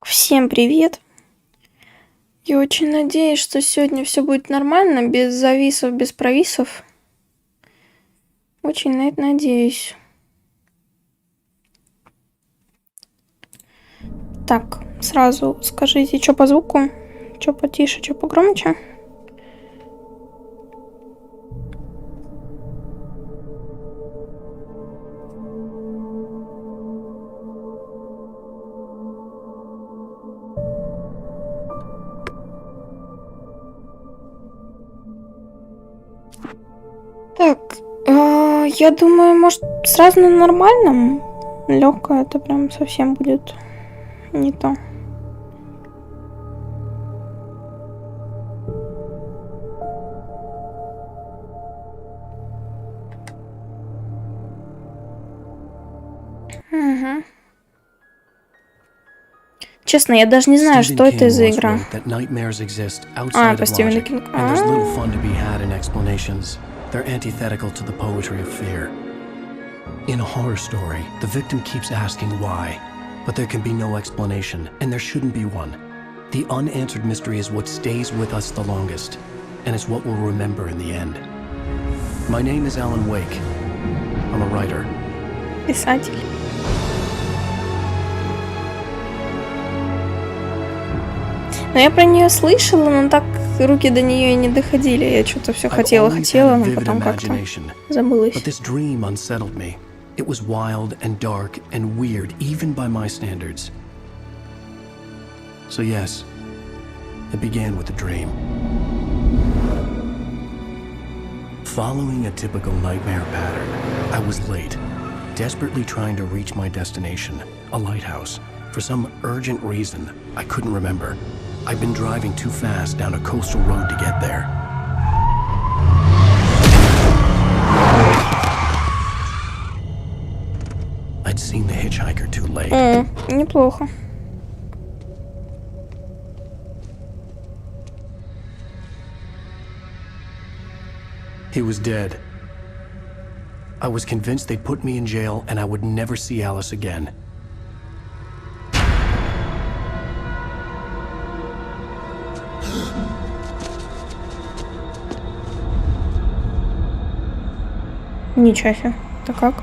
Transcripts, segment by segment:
Всем привет! Я очень надеюсь, что сегодня все будет нормально, без зависов, без провисов. Очень на это надеюсь. Так, сразу скажите, что по звуку, что потише, что погромче. Так, я думаю, может, сразу на нормальном? Легкое это прям совсем будет не то. Угу. Честно, я даже не знаю, что это за игра. По Стивену Кингу. They're antithetical to the poetry of fear. In a horror story, the victim keeps asking why, but there can be no explanation, and there shouldn't be one. The unanswered mystery is what stays with us the longest, and is what we'll remember in the end. My name is Alan Wake. I'm a writer. Писатель. Но я про нее слышала, но так руки до нее и не доходили. Я что-то все хотела, но потом как-то забылась. But this dream unsettled me. It was wild and dark and weird, even by my standards. So yes, it began with a dream. Following a typical nightmare pattern, I was late, desperately trying to reach my destination, a lighthouse. For some urgent reason, I couldn't remember. I'd been driving too fast down a coastal road to get there. I'd seen the hitchhiker too late. Неплохо. He was dead. I was convinced they'd put me in jail and I would never see Alice again. Ничего себе. Это как?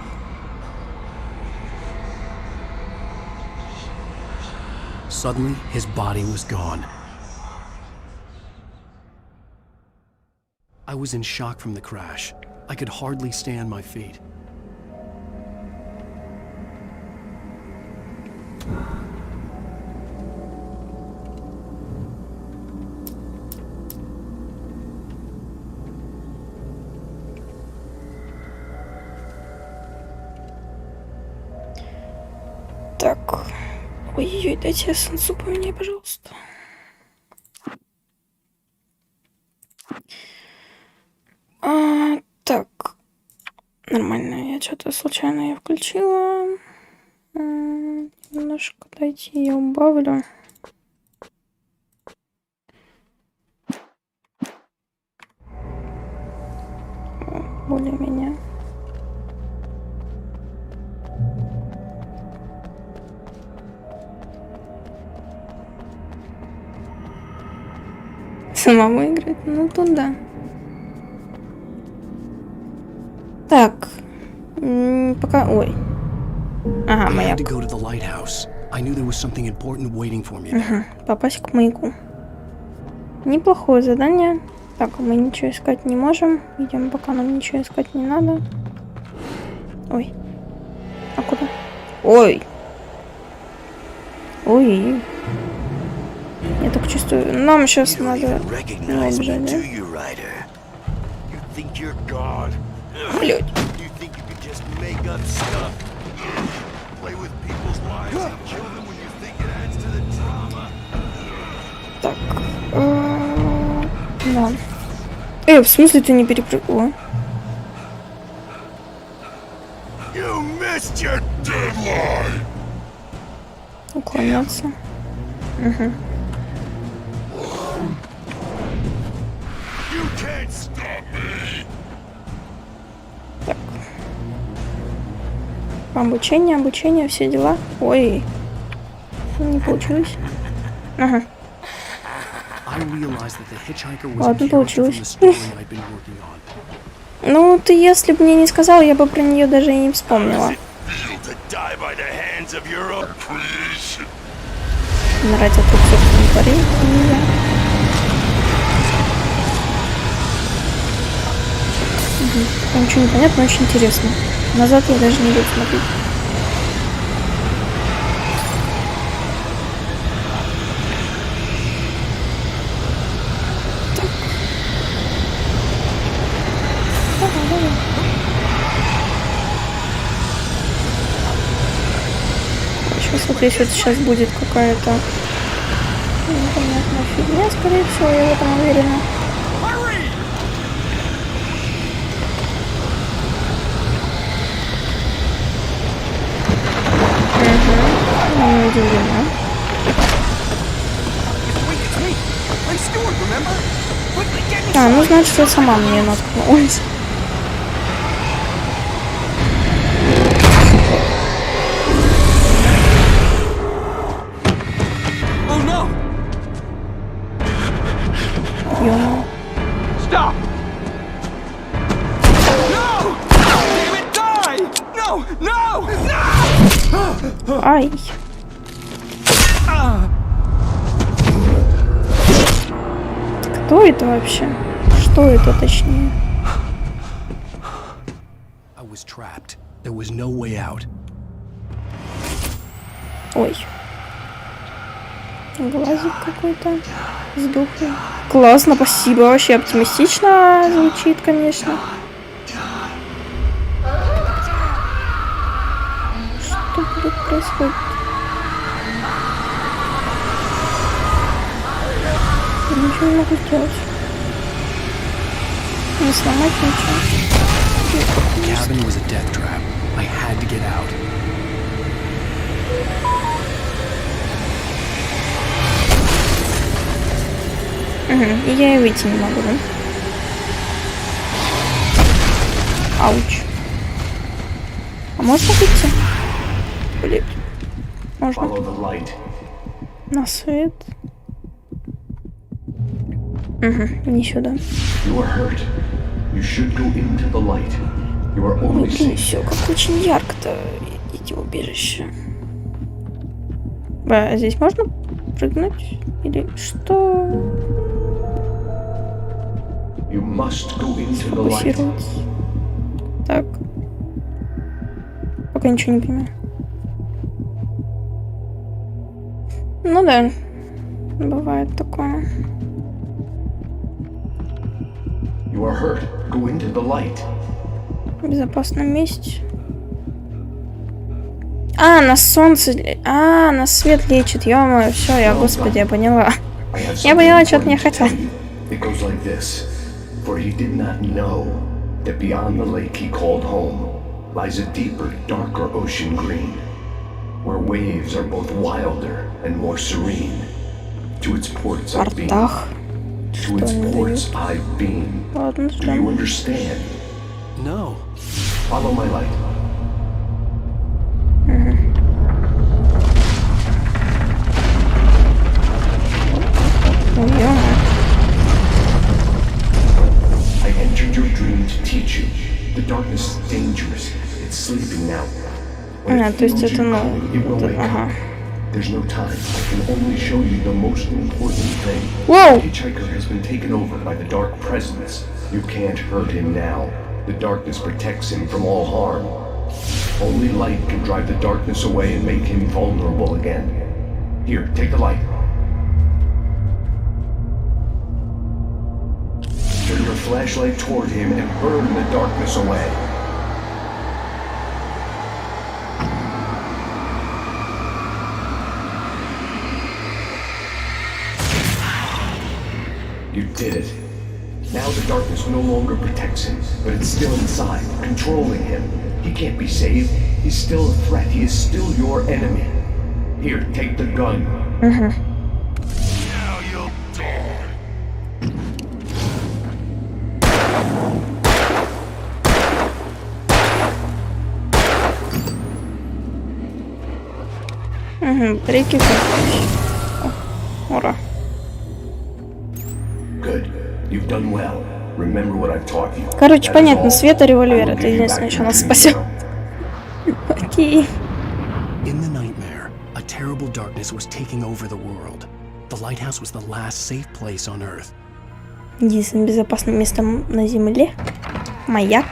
Suddenly, his body was gone. I was in shock from the crash. I could hardly stay on my feet. Так. Ой-ой-ой, дайте я сенсу поменяй, пожалуйста. Так. Нормально, я что-то случайно я включила. Немножко дайте я убавлю. Более-менее. Самому играть? Ну, тут да. Так. Пока... Ой. Ага, маяк. Попасть к маяку. Неплохое задание. Так, мы ничего искать не можем. Идем, пока нам ничего искать не надо. Ой. А куда? Ой. Ой. Я так чувствую. Нам сейчас надо бежать, да? Блядь. Так. Да. В смысле ты не перепрыгнула? Уклоняться. Угу. Так. Обучение, все дела. Ой. Не получилось. Ага. Ладно, получилось. Ну, ты если бы мне не сказал, я бы про нее даже и не вспомнила. Умирать от рук собственных парей нельзя. Ничего не понятно, очень интересно. Назад я даже не буду смотреть. Смотри, что сейчас будет какая-то непонятная фигня, скорее всего, я в этом уверена. Не удивлена. А, ну значит, я сама на нее наткнулась. Stop! No! Damn it, die! No! No! No! Ай. Кто это вообще? Что это точнее? Ой. Глазик какой-то сдохлый. Классно, спасибо. Вообще оптимистично звучит, конечно. Что будет происходить? Я ничего не могу сделать. Не сломать ничего. И я и выйти не могу, да? Ауч. А можно выйти? Блин. Можно. На свет. Не сюда. Ой, блин, все как очень ярко-то. Идите в убежище. А здесь можно прыгнуть? Или что? Сфокусироваться. Так. Пока ничего не понимаю. Ну да. Бывает такое. В безопасном месте. А, на солнце. А, на свет лечит. Ё-моё, все, я, господи, я поняла. Я поняла, что от меня хотел. For he did not know that beyond the lake he called home lies a deeper, darker ocean green, where waves are both wilder and more serene. To its ports I've been. To its ports I've been. Do you understand? No. Follow my light. I entered your dream to teach you. The darkness is dangerous. It's sleeping now. То есть это, ну, ага. There's no time. I can only show you the most important thing. Whoa! The hitchhiker has been taken over by the dark presence. You can't hurt him now. The darkness protects him from all harm. Only light can drive the darkness away and make him vulnerable again. Here, take the light. Turn your flashlight toward him and burn the darkness away. You did it. Now the darkness no longer protects him, but it's still inside, controlling him. He can't be saved. He's still a threat. He is still your enemy. Here, take the gun. Now you'll die. Угу, батарейки. Ура. Короче, понятно, света револьвер, это единственное, что нас спасет. Окей. In the nightmare, a terrible darkness was taking over the world. The lighthouse was the last safe place on Earth. Единственным безопасным местом на Земле. Маяк.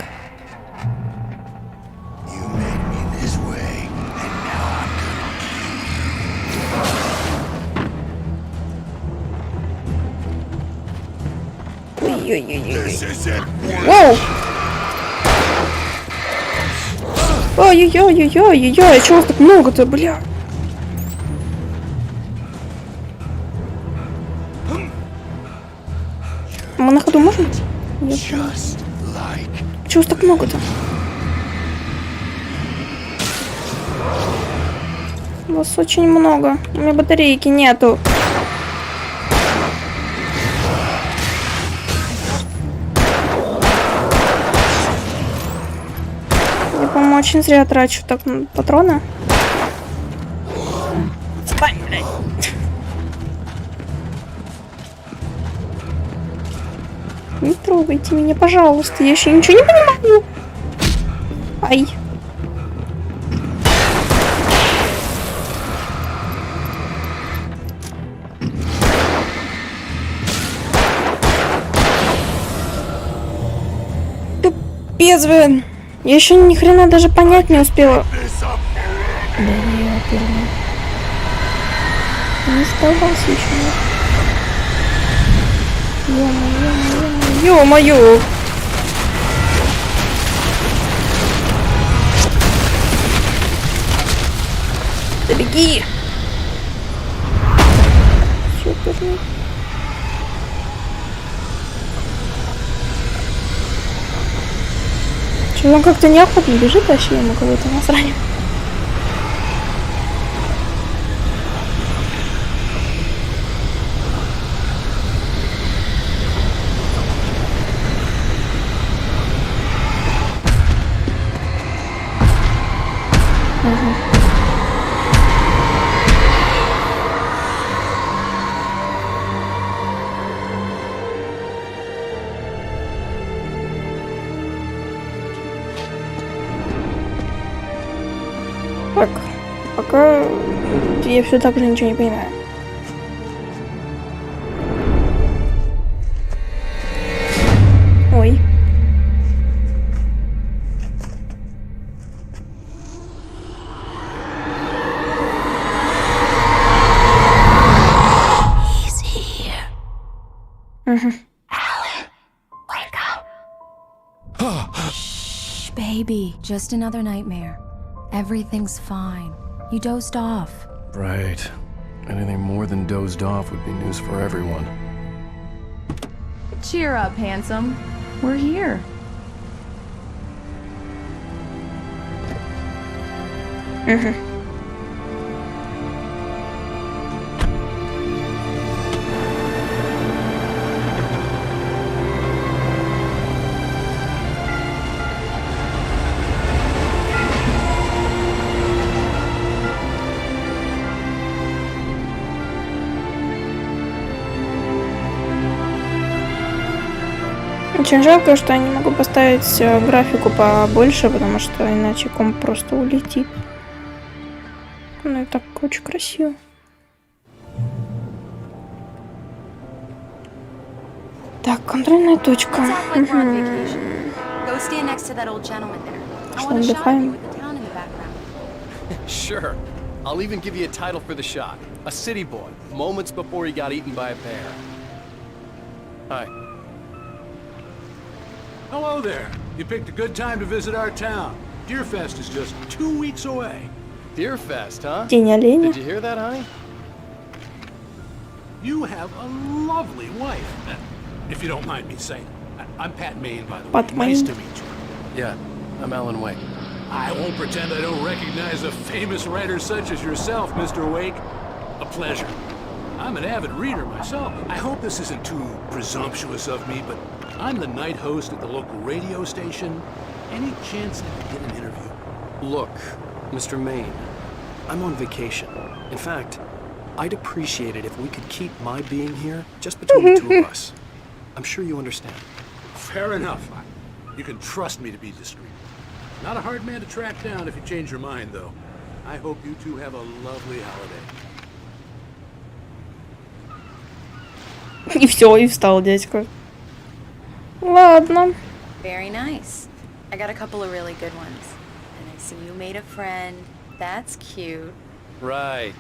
Ой-ой-ой-ой-ой. Ой-ой-ой-ой-ой-ой, чего так много-то, бля? Мы на ходу можем? Чего так много-то? Вас очень много. У меня батарейки нету. Я, по-моему, очень зря трачу так патроны. Встань, блядь. Не трогайте меня, пожалуйста. Я еще ничего не понимаю. Ай. Капец, блин. Я еще ни хрена даже понять не успела. Да я первый. Не сдавался еще. Ё-моё. Да беги. Супер. Что, он как-то неохотно бежит вообще, ему кого-то насрать. Так, пока я все так же ничего не понимаю. Ой. Shh, baby, just another nightmare. Everything's fine. You dozed off. Right. Anything more than dozed off would be news for everyone. Cheer up, handsome. We're here. Очень жалко, что я не могу поставить графику побольше, потому что иначе комп просто улетит. Ну и так очень красиво. Так, контрольная точка. Что, отдыхаем? Sure. I'll even give you a title for the shot. A city boy, moments before he got eaten by a bear. Hi. Hello there. You picked a good time to visit our town. Deerfest is just 2 weeks away. Deerfest, huh? День оленя. Did you hear that, honey? You have a lovely wife, if you don't mind me saying. I'm Pat Maine, by the way. Nice to meet you. Yeah, I'm Alan Wake. I won't pretend I don't recognize a famous writer such as yourself, Mr. Wake. A pleasure. I'm an avid reader myself. I hope this isn't too presumptuous of me, but I'm the night host at the local radio station. Any chance I could get an interview? Look, Mr. Maine, I'm on vacation. In fact, I'd appreciate it if we could keep my being here just between the two of us. I'm sure you understand. Fair enough. You can trust me to be discreet. Not a hard man to track down if you change your mind, though. I hope you two have a lovely holiday. И все, и встал дядька. Ладно. Very nice. I got a couple of really good ones. And I see you made a friend. That's cute. Right.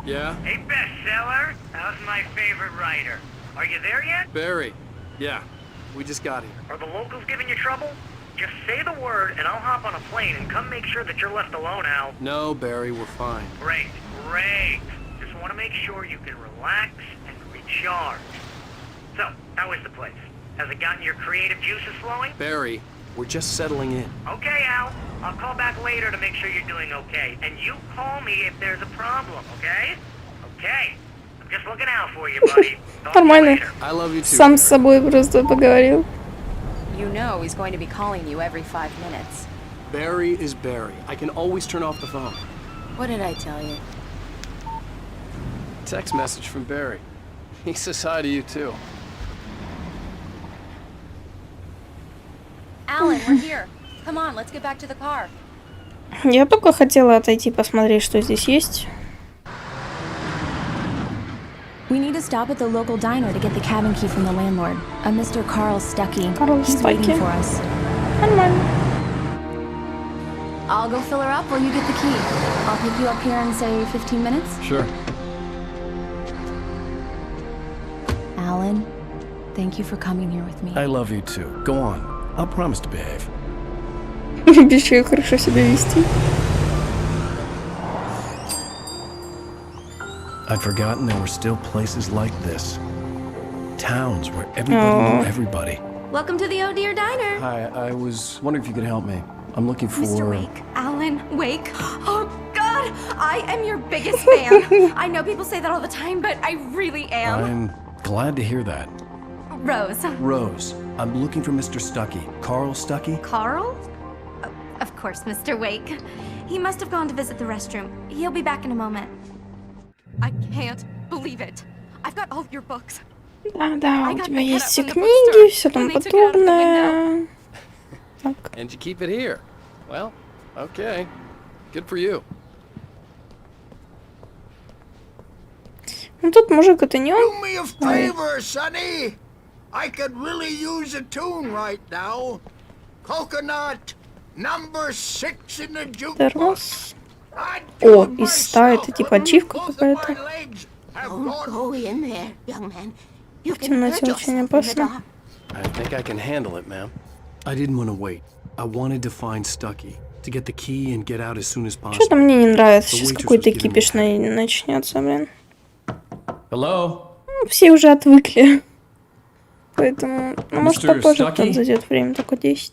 Yeah? Hey, bestseller. How's my favorite writer? Are you there yet? Barry. Yeah. We just got here. Are the locals giving you trouble? Just say the word and I'll hop on a plane and come make sure that you're left alone, Al. No, Barry, we're fine. Great, great. Just want to make sure you can relax and recharge. So, how is the place? Has it gotten your creative juices flowing? Barry, we're just settling in. Okay, Al. I'll call back later to make sure you're doing okay. And you call me if there's a problem, okay? Okay. I'm just looking out for you, buddy. Talk to you Нормально. later. I love you too. Сам с собой просто поговорил. You know he's going to be calling you every 5 minutes. Barry is Barry. I can always turn off the phone. What did I tell you? Text message from Barry. He says hi to you too. Alan, we're here. Come on, let's get back to the car. Я только хотела отойти посмотреть, что здесь есть. We need to stop at the local diner to get the cabin key from the landlord, a Mr. Carl Stuckey. Carl He's Stuckey. waiting for us. Нормально. I'll go fill her up while you get the key. I'll pick you up here in, say, 15 minutes. Sure. Alan, thank you for coming here with me. I love you too. Go on. I'll promise to behave. Обещаю хорошо себя вести. I'd forgotten there were still places like this. Towns where everybody knew everybody. Welcome to the Oh Dear Diner. Hi, I was wondering if you could help me. I'm looking for... Mr. Wake. Alan Wake. Oh, God. I am your biggest fan. I know people say that all the time, but I really am. I'm glad to hear that. Rose. Rose, I'm looking for Mr. Stuckey. Carl Stuckey? Carl? Of course, Mr. Wake. He must have gone to visit the restroom. He'll be back in a moment. I can't believe it. I've got all your books. Да, у тебя есть все книги, все там подобное. Так. And you keep it here. Well, okay. Good for you. Ну тут мужик, это не он. Do me a favor, Sonny. I could really use a tune right now. Coconut, number 6 in the jukebox. О, из 100 это типа ачивка какая-то. В темноте очень опасно. I think I can handle it, ma'am. I didn't want to wait. I wanted to find Stuckey, to get the key and get out as soon as possible. Что-то мне не нравится. Сейчас какой-то кипиш начнется, блин. Hello? Все уже отвыкли. Поэтому, ну, может, попозже кто-то зайдет, время только 10.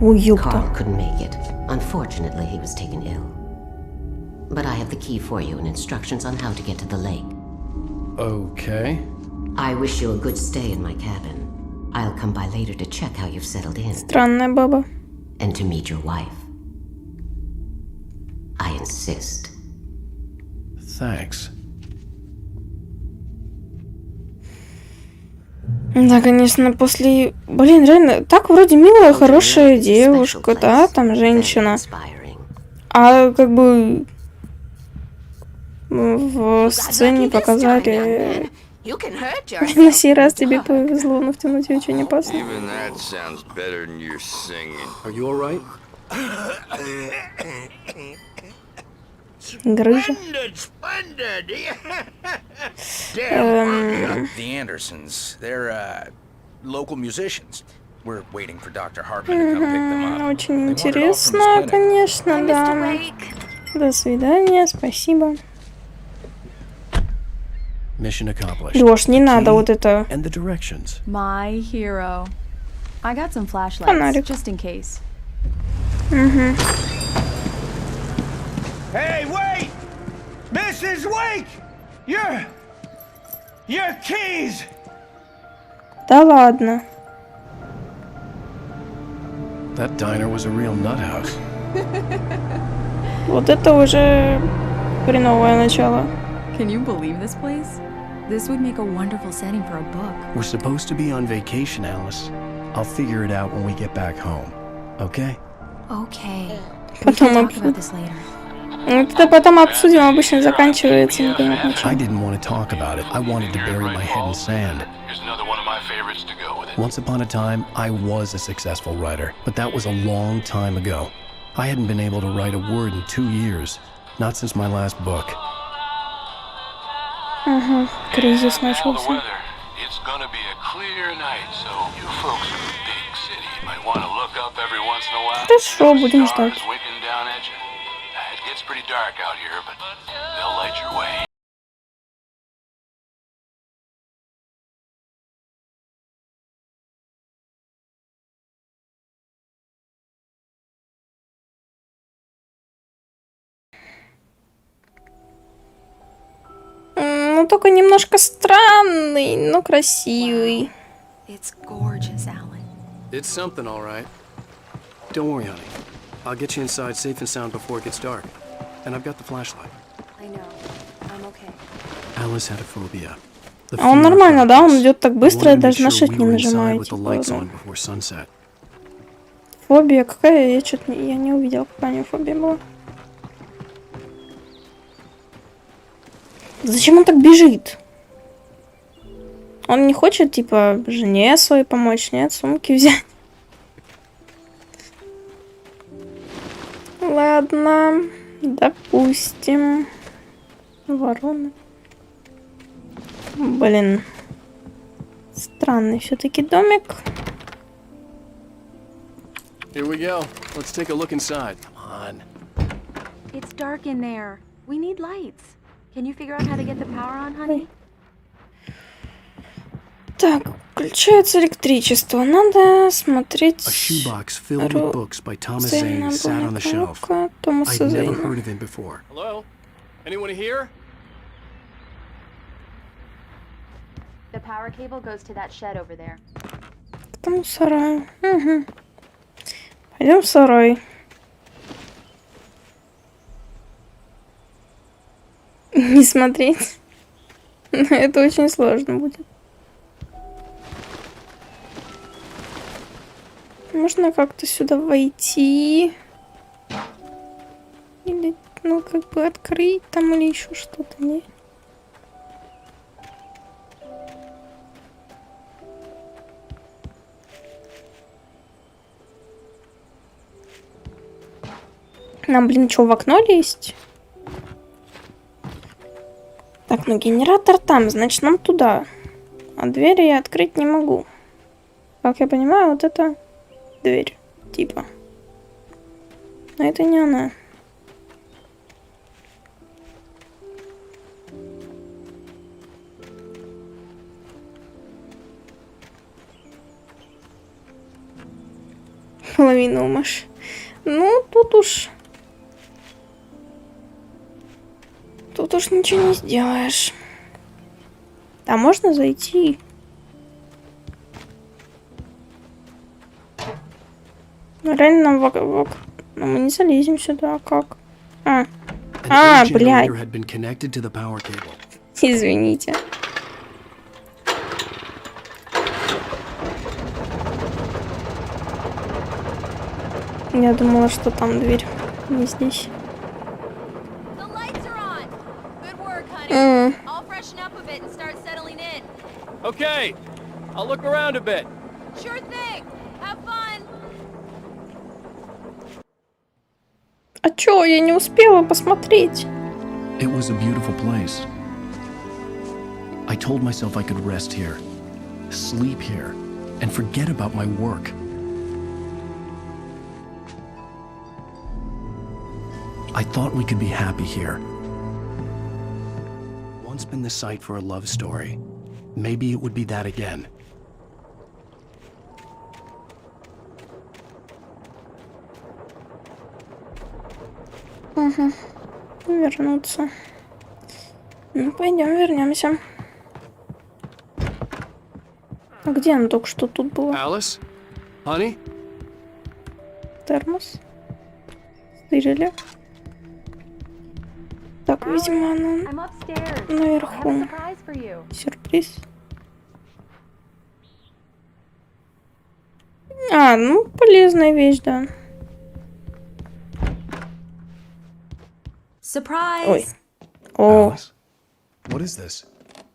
Ой, ёпта. Carl couldn't make it. Unfortunately, he was taken ill. But I have the key for you and instructions on how to get to the lake. Okay. I wish you a good stay in my cabin. I'll come by later to check how you've settled in. Странная баба. And to meet your wife. I insist. Thanks. Да, конечно, после... Блин, реально, так вроде милая, хорошая девушка, да, там женщина. А как бы в сцене показали... На сей раз тебе повезло, но в темноте очень опасно. Грыжа. The Andersons, they're local musicians. We're waiting for Dr. Hartman to come pick them up. Очень интересно, конечно, да. До свидания, спасибо. Mission accomplished. Лёш, не надо вот это. And the directions. My hero. I got some flashlights, Фонарик. just in case. Угу. Hey, wait! Mrs. Wake! Your keys! Да ладно. That diner was a real nut house. Вот это уже хреновое начало. Can you believe this place? This would make a wonderful setting for a book. We're supposed to be on vacation, Alice. I'll figure it out when we get back home. Okay? Okay. We can talk about this later. Это потом обсудим, обычно заканчивается. I didn't want to talk about it. I wanted to bury my head in sand. Here's another one of my favorites to go with it. Once upon a time, I was a successful writer, but that was a long time ago. I hadn't been able to write a word in 2 years, not since my last book. Кризис начался. It's gonna be a clear night, so you folks in the big city might want to look up every once in a while. Хорошо, будем ждать. Winking down at you. It gets pretty dark out here, but they'll light your way. Ну, только немножко странный, но красивый. It's gorgeous, Alan. It's something, all right. Don't worry, honey. I'll get you inside safe and sound before it gets dark. And I've got the flashlight. I know. I'm okay. Alice had a phobia. А он нормально, да? Он идет так быстро, и даже на shift не нажимает. Фобия какая? Я что-то не увидела, какая у него фобия была. Зачем он так бежит? Он не хочет, типа, жене своей помочь, нет, сумки взять. Ладно, допустим. Ворона. Блин. Странный все-таки домик. Here we go. Let's take a look inside. Come on. It's dark in there. We need lights. Can you figure out how to get the power on, honey? Так, включается электричество. Надо смотреть. A shoebox filled with books by Thomas Zane sat on the shelf. I'd never heard of him before. Hello? Anyone here? The power cable goes to that shed over there. К тому сараю. Угу. Пойдем в сарай. Не смотреть. Это очень сложно будет. Можно как-то сюда войти? Или, ну, как бы открыть там или еще что-то, не? Нам, блин, что, в окно лезть? Так, ну генератор там, значит, нам туда. А двери я открыть не могу. Как я понимаю, вот это дверь, типа. Но это не она. Половину маш. Ну, тут уж... Тут уж ничего не сделаешь. А можно зайти? Реально нам но мы не залезем сюда, как? Блядь. Извините. Я думала, что там дверь, не здесь. Okay, I'll look around a bit. Sure thing. Have fun. А чё, я не успела посмотреть. It was a beautiful place. I told myself I could rest here, sleep here, and forget about my work. I thought we could be happy here. Once been the site for a love story. Maybe it would be that again. Угу. Вернуться. Ну, пойдем, вернемся. А где она только что тут была? Alice? Honey? термос. Стырили. Так, видимо, она наверху. Сюрприз. А, ну, полезная вещь, да. Surprise! Ой. О. Alice? What is this?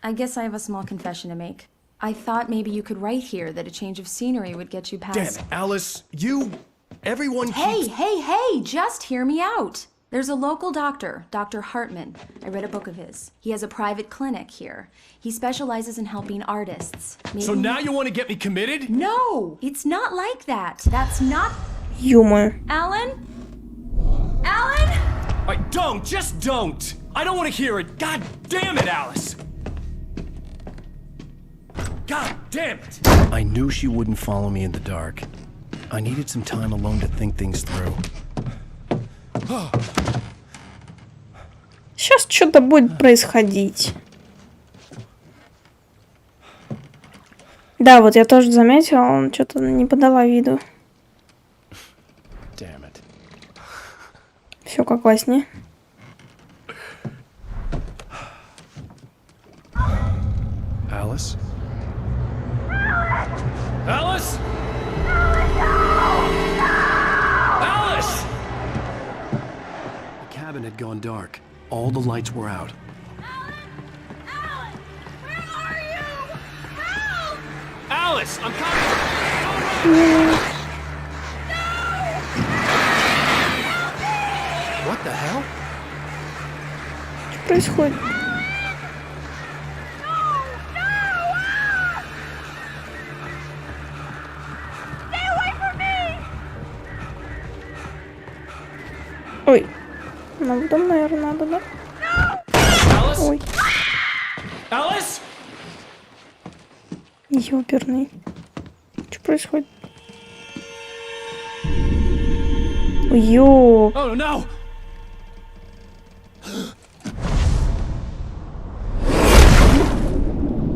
I guess I have a small confession to make. I thought maybe you could write here that a change of scenery would get you past... Damn it, Alice, everyone Hey, just hear me out. There's a local doctor, Dr. Hartman. I read a book of his. He has a private clinic here. He specializes in helping artists. Maybe... So now you want to get me committed? No, it's not like that. That's not... Юмор. Alan? Alan? Just don't! I don't want to hear it! God damn it, Alice! God damn it! I knew she wouldn't follow me in the dark. I needed some time alone to think things through. Сейчас что-то будет происходить. Да, вот я тоже заметила, он что-то не подала виду. Все как во сне. Alice? Alice? Alice! The cabin had gone dark. All the lights were out. Alice, I'm coming! What the hell? Что происходит? Ой, нам в дом, наверное, надо, да? Ой. Alice? Ёперный. Что происходит? Ё. Oh no!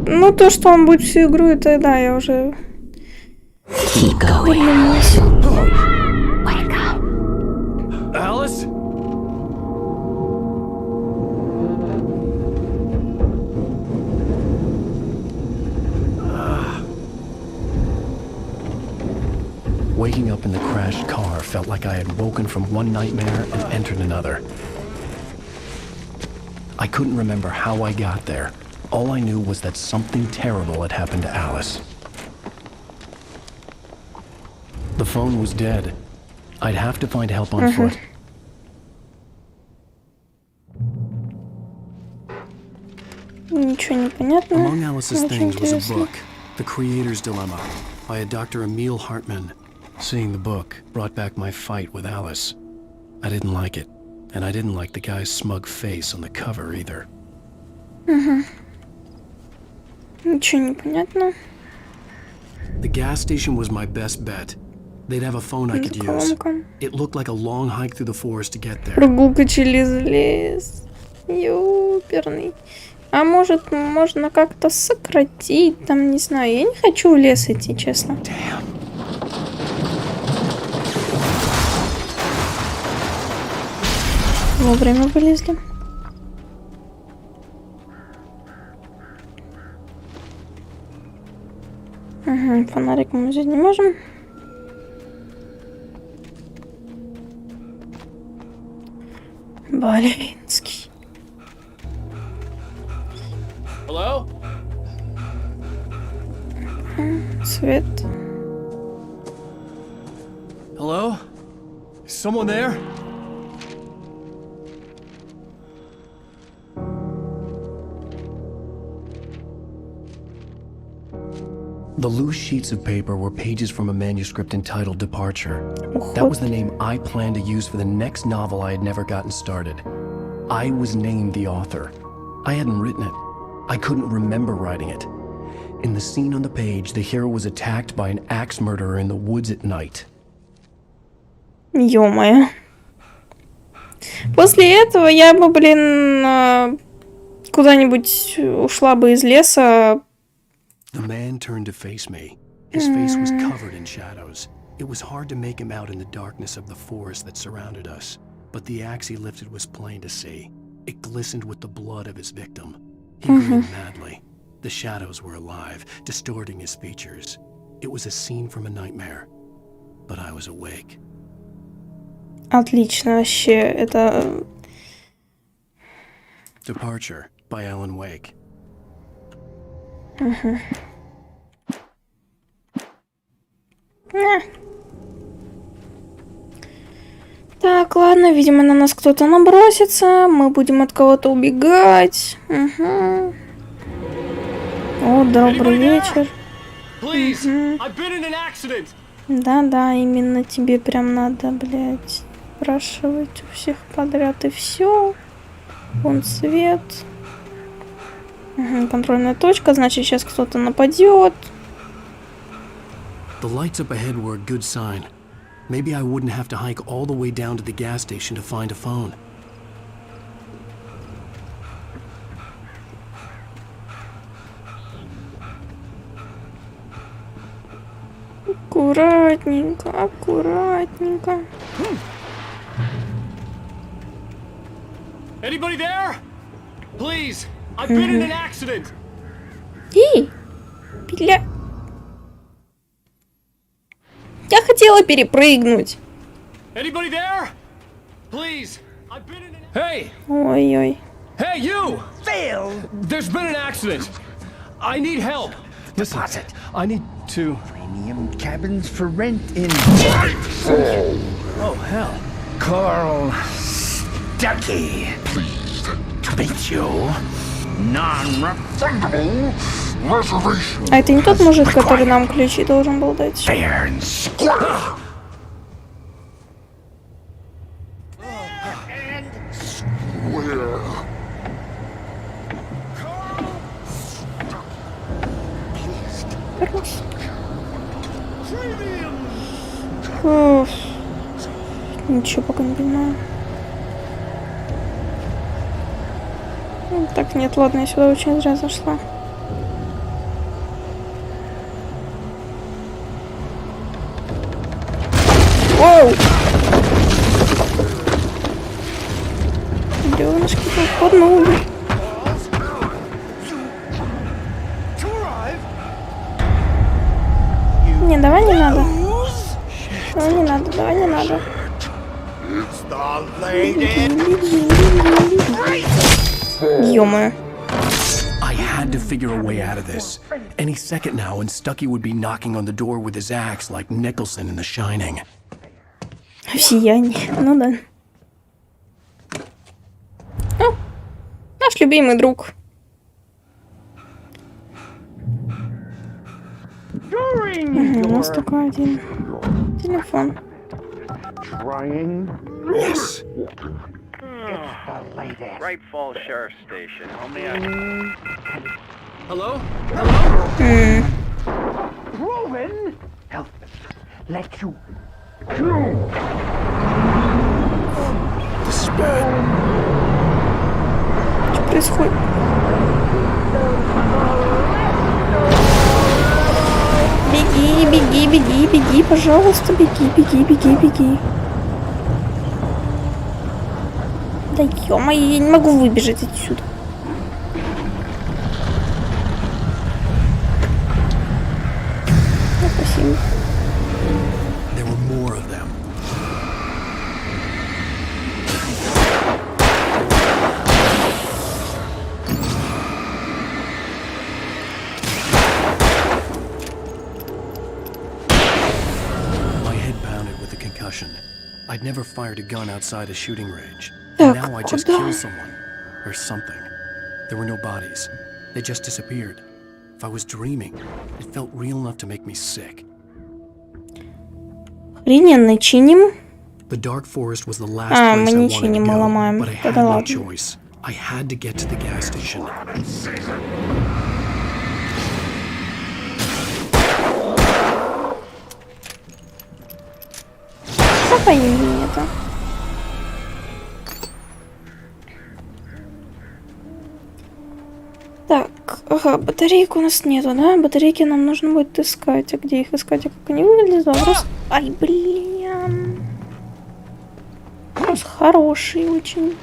Ну, то, что он будет всю игру, это да, я уже... Alice? Waking up in the crashed car felt like I had woken from one nightmare and entered another. I couldn't remember how I got there. All I knew was that something terrible had happened to Alice. The phone was dead. I'd have to find help on foot. Ничего не понятно. Among Alice's Очень things was a интересно. book, The Creator's Dilemma, by a Dr. Emil Hartman. Seeing the book brought back my fight with Alice. I didn't like it, and I didn't like the guy's smug face on the cover either. Ничего не понятно. The gas station was my best bet. They'd have a phone I could use. It looked like a long hike through the forest to get there. Прогулка через лес. Ёперный. А может, можно как-то сократить, там, не знаю. Я не хочу в лес идти, честно. Вовремя вылезли. Угу, фонарик мы взять не можем. Блинский. Hello? Свет. Hello? Is someone there? The loose sheets of paper were pages from a manuscript entitled Departure. That was the name I planned to use for the next novel I had never gotten started. I was named the author. I hadn't written it. I couldn't remember writing it. In the scene on the page, the hero was attacked by an axe murderer in the woods at night. Ё-моё. После этого я бы, блин, куда-нибудь ушла бы из леса. The man turned to face me. His face was covered in shadows. It was hard to make him out in the darkness of the forest that surrounded us, but the axe he lifted was plain to see. It glistened with the blood of his victim. He grinned madly. The shadows were alive, distorting his features. It was a scene from a nightmare, but I was awake. Отлично, вообще, это... Departure by Alan Wake. Так, ладно, видимо, на нас кто-то набросится. Мы будем от кого-то убегать. О, добрый вечер. Да-да, именно тебе прям надо, блядь, спрашивать у всех подряд и все. Вон свет. Контрольная точка, значит, сейчас кто-то нападет. The lights up ahead were a good sign. Maybe I wouldn't have to hike all the way down to the gas station to find a phone. Аккуратненько, аккуратненько. Anybody there? Please, I've been in an accident. Петля. Я хотела перепрыгнуть. Anybody there? Please, I've been in an... Hey! Ой-ой. Hey, you! Phil! There's been an accident. I need help. Listen, I need to... Premium cabins for rent in... Oh, hell. Carl Stucky. Pleased to meet you. Non-refundable reservation. А это не тот мужик, который нам ключи должен был дать? Fair and square. Уф. Ничего пока не понимаю. Так, нет, ладно, я сюда очень зря зашла. Оу! Девушки тут поднули. Не, давай не надо. Давай не надо, давай не надо. Ё-моё. I had to figure a way out of this. Any second now, and Stucky would be knocking on the door with his axe like Nicholson in The Shining. Сияние, ну да. О, наш любимый друг. У нас только один телефон. Yes. Great Falls Sheriff Station. Hello? Rowan, help us. Let you through. Despair. Что происходит? Беги, беги, беги, беги, пожалуйста, беги, беги, беги, беги. Да ё-моё, я не могу выбежать отсюда. Ну, спасибо. There were more of them. My head pounded with the concussion. I'd never fired a gun outside a shooting range. And now I just killed someone. Or something. There were no bodies. They just disappeared. If I was dreaming, it felt real enough to make me sick. Хрененно чиним. The dark forest was the last place I wanted to go, but I had no choice. I had to get to the gas station. Что пойми это? Так, ага, батарейок у нас нету, да? Батарейки нам нужно будет искать. А где их искать? А как они выглядят? Вопрос... Ай, блин. Вопрос хороший очень.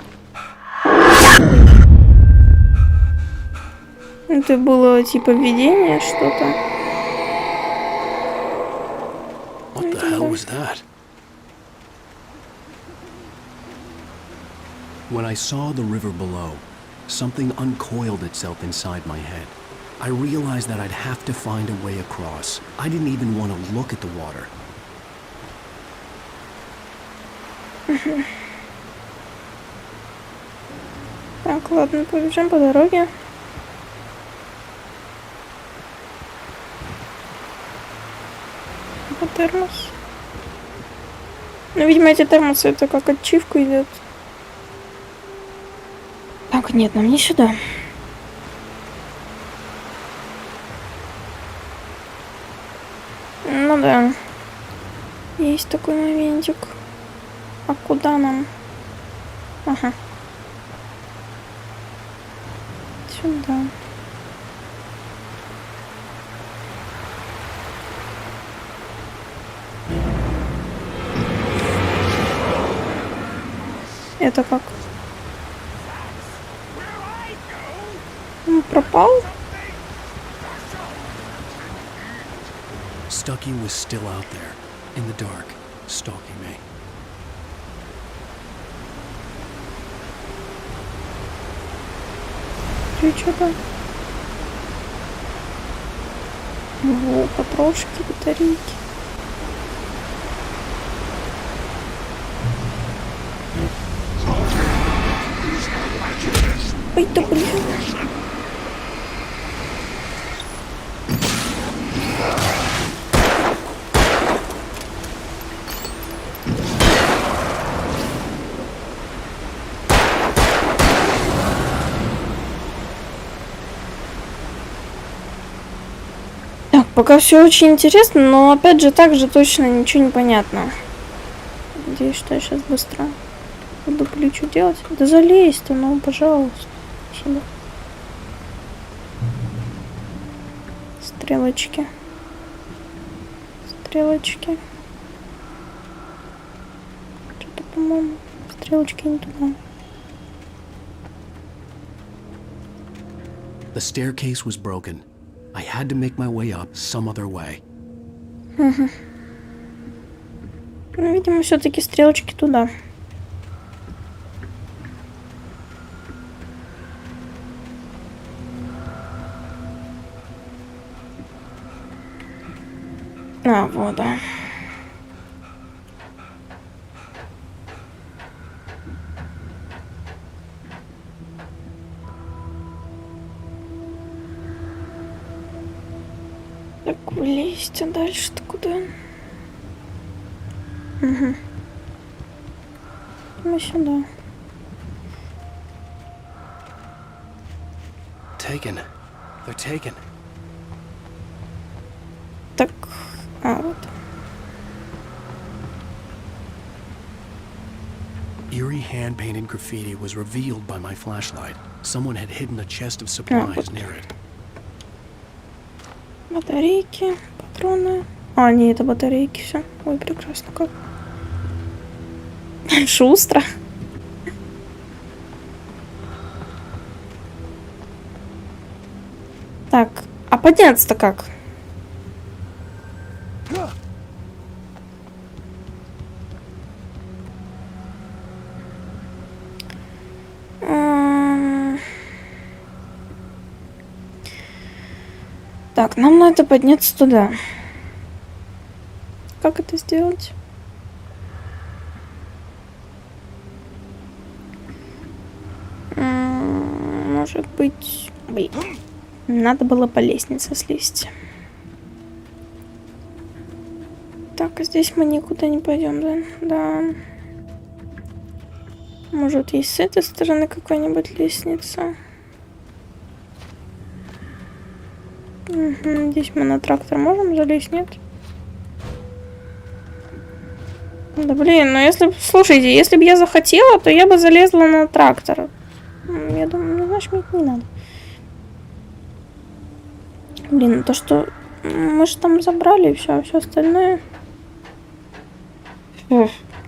Это было типа видение что-то. What the hell was that? When I saw the river below, something uncoiled itself inside my head. I realized that I'd have to find a way across. I didn't even want to look at the water. Так, ладно, побежим по дороге. Термос. Ну, видимо, эти термосы это как ачивку идет. Так, нет, нам не сюда. Ну да. Есть такой моментик. А куда нам? Ага. Сюда. Это как? Он пропал? Stucky was still out there, in the dark, stalking me. Ты что-то? О, потрошки, батарейки. Ой, да блин. Так, пока все очень интересно, но опять же так же точно ничего не понятно. Надеюсь, что я сейчас быстро буду ключу делать. Да залезь ты, ну, пожалуйста. Спасибо. Стрелочки. Стрелочки. Что-то, по-моему, стрелочки не туда. The staircase was broken. I had to make my way up some other way. Угу. Ну, видимо, все-таки стрелочки туда. А, вот, да. Так, влезть, а дальше-то куда? Угу. Мы сюда. Taken. They're taken. Так, а вот. Eerie hand-painted graffiti was revealed by my flashlight. Someone had hidden a chest of supplies near it. Батарейки, патроны. А, не, это батарейки, все. Ой, прекрасно как. Шустро. Так, а подняться-то как? Так, нам надо подняться туда. Как это сделать? Может быть... Ой. Надо было по лестнице слезть. Так, здесь мы никуда не пойдем, да? Да. Может, есть с этой стороны какая-нибудь лестница? Угу. Здесь мы на трактор можем залезть, нет? Да блин, ну если... Слушайте, если бы я захотела, то я бы залезла на трактор. Я думаю, ну, значит, мне это не надо. Блин, то, что мы же там забрали все остальное.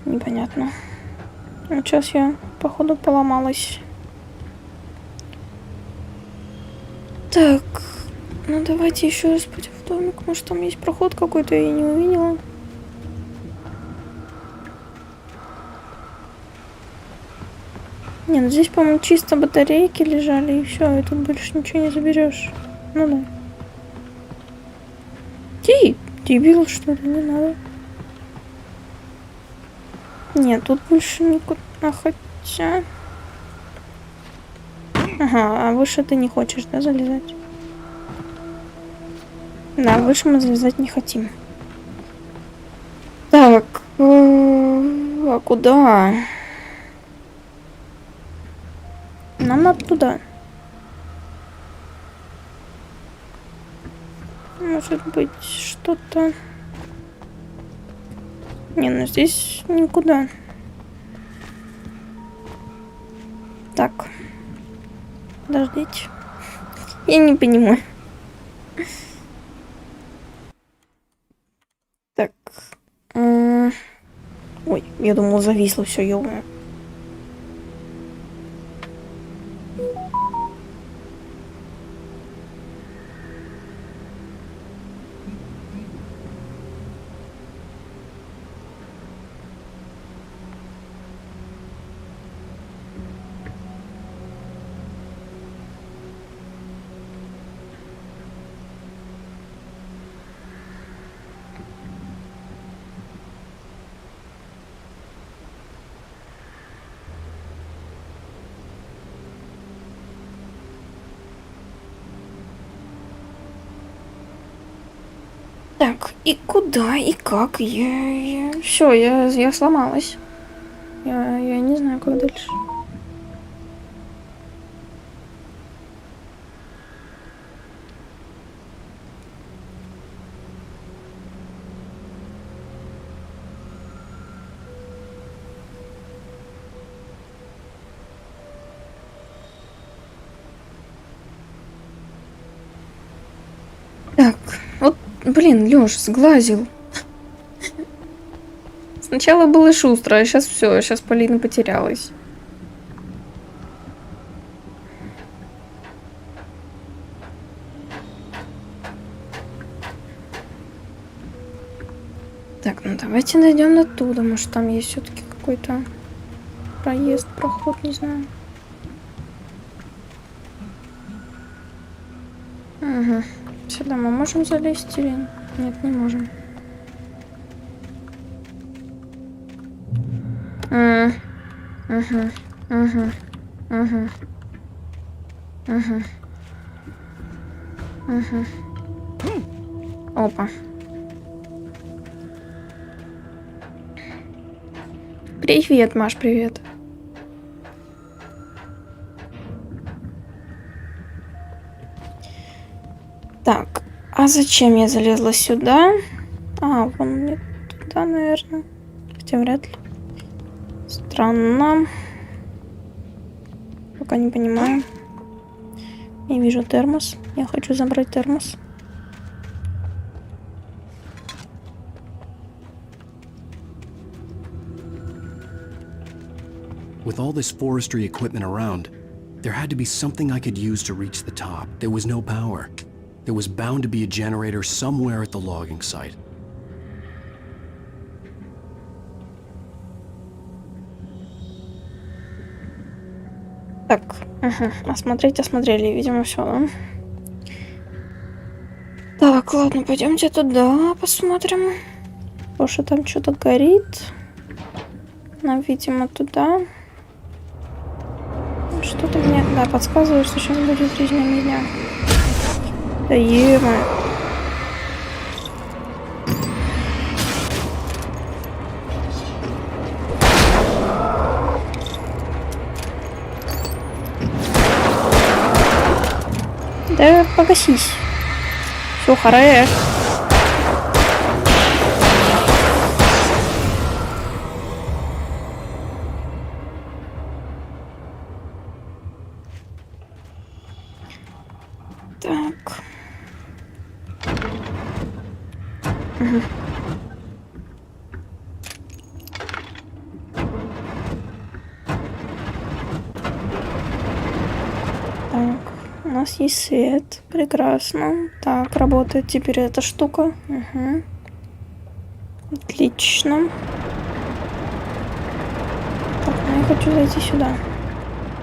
Непонятно. Вот сейчас я, походу, поломалась. Так, ну давайте еще раз пойдем в домик. Может, там есть проход какой-то, я не увидела. Не, ну здесь, по-моему, чисто батарейки лежали, и все, и тут больше ничего не заберешь. Ну да. Ты дебил, что ли, не надо. Нет, тут больше никуда, хотя... Ага, а выше ты не хочешь, да, залезать? Да, выше мы залезать не хотим. Так, а куда? Нам надо туда. Может быть, что-то... Не, ну здесь никуда. Так. Подождите. Я не понимаю. Так. Ой, я думала, зависло все, ё-моё. Так, и куда, и как? Все, я сломалась. Я не знаю, как дальше. Так, вот, блин, Лёш, сглазил. Сначала было шустро, а сейчас все, сейчас Полина потерялась. Так, ну давайте дойдем до туда. Может, там есть все-таки какой-то проезд, проход, не знаю. Угу. Сюда мы можем залезть или нет, не можем. Опа. Привет, Маш, привет. Так, а зачем я залезла сюда? А, вон мне туда, наверное. Хотя вряд ли. Странно. Пока не понимаю. Я вижу термос. Я хочу забрать термос. With all this forestry equipment around, there had to be something I could use to reach the top. There was no power. There was bound to be a generator somewhere at the logging site. Так, осмотрели, видимо, все, да? Так, ладно, пойдемте туда, посмотрим. Потому что там что-то горит. Нам, видимо, туда. Что-то мне, да, подсказывает, что сейчас будет резня меня. Да е-мое. Да погасись. Все, хорошо. Так. Так, у нас есть свет. Прекрасно. Так, работает теперь эта штука. Угу. Отлично. Так, ну я хочу зайти сюда.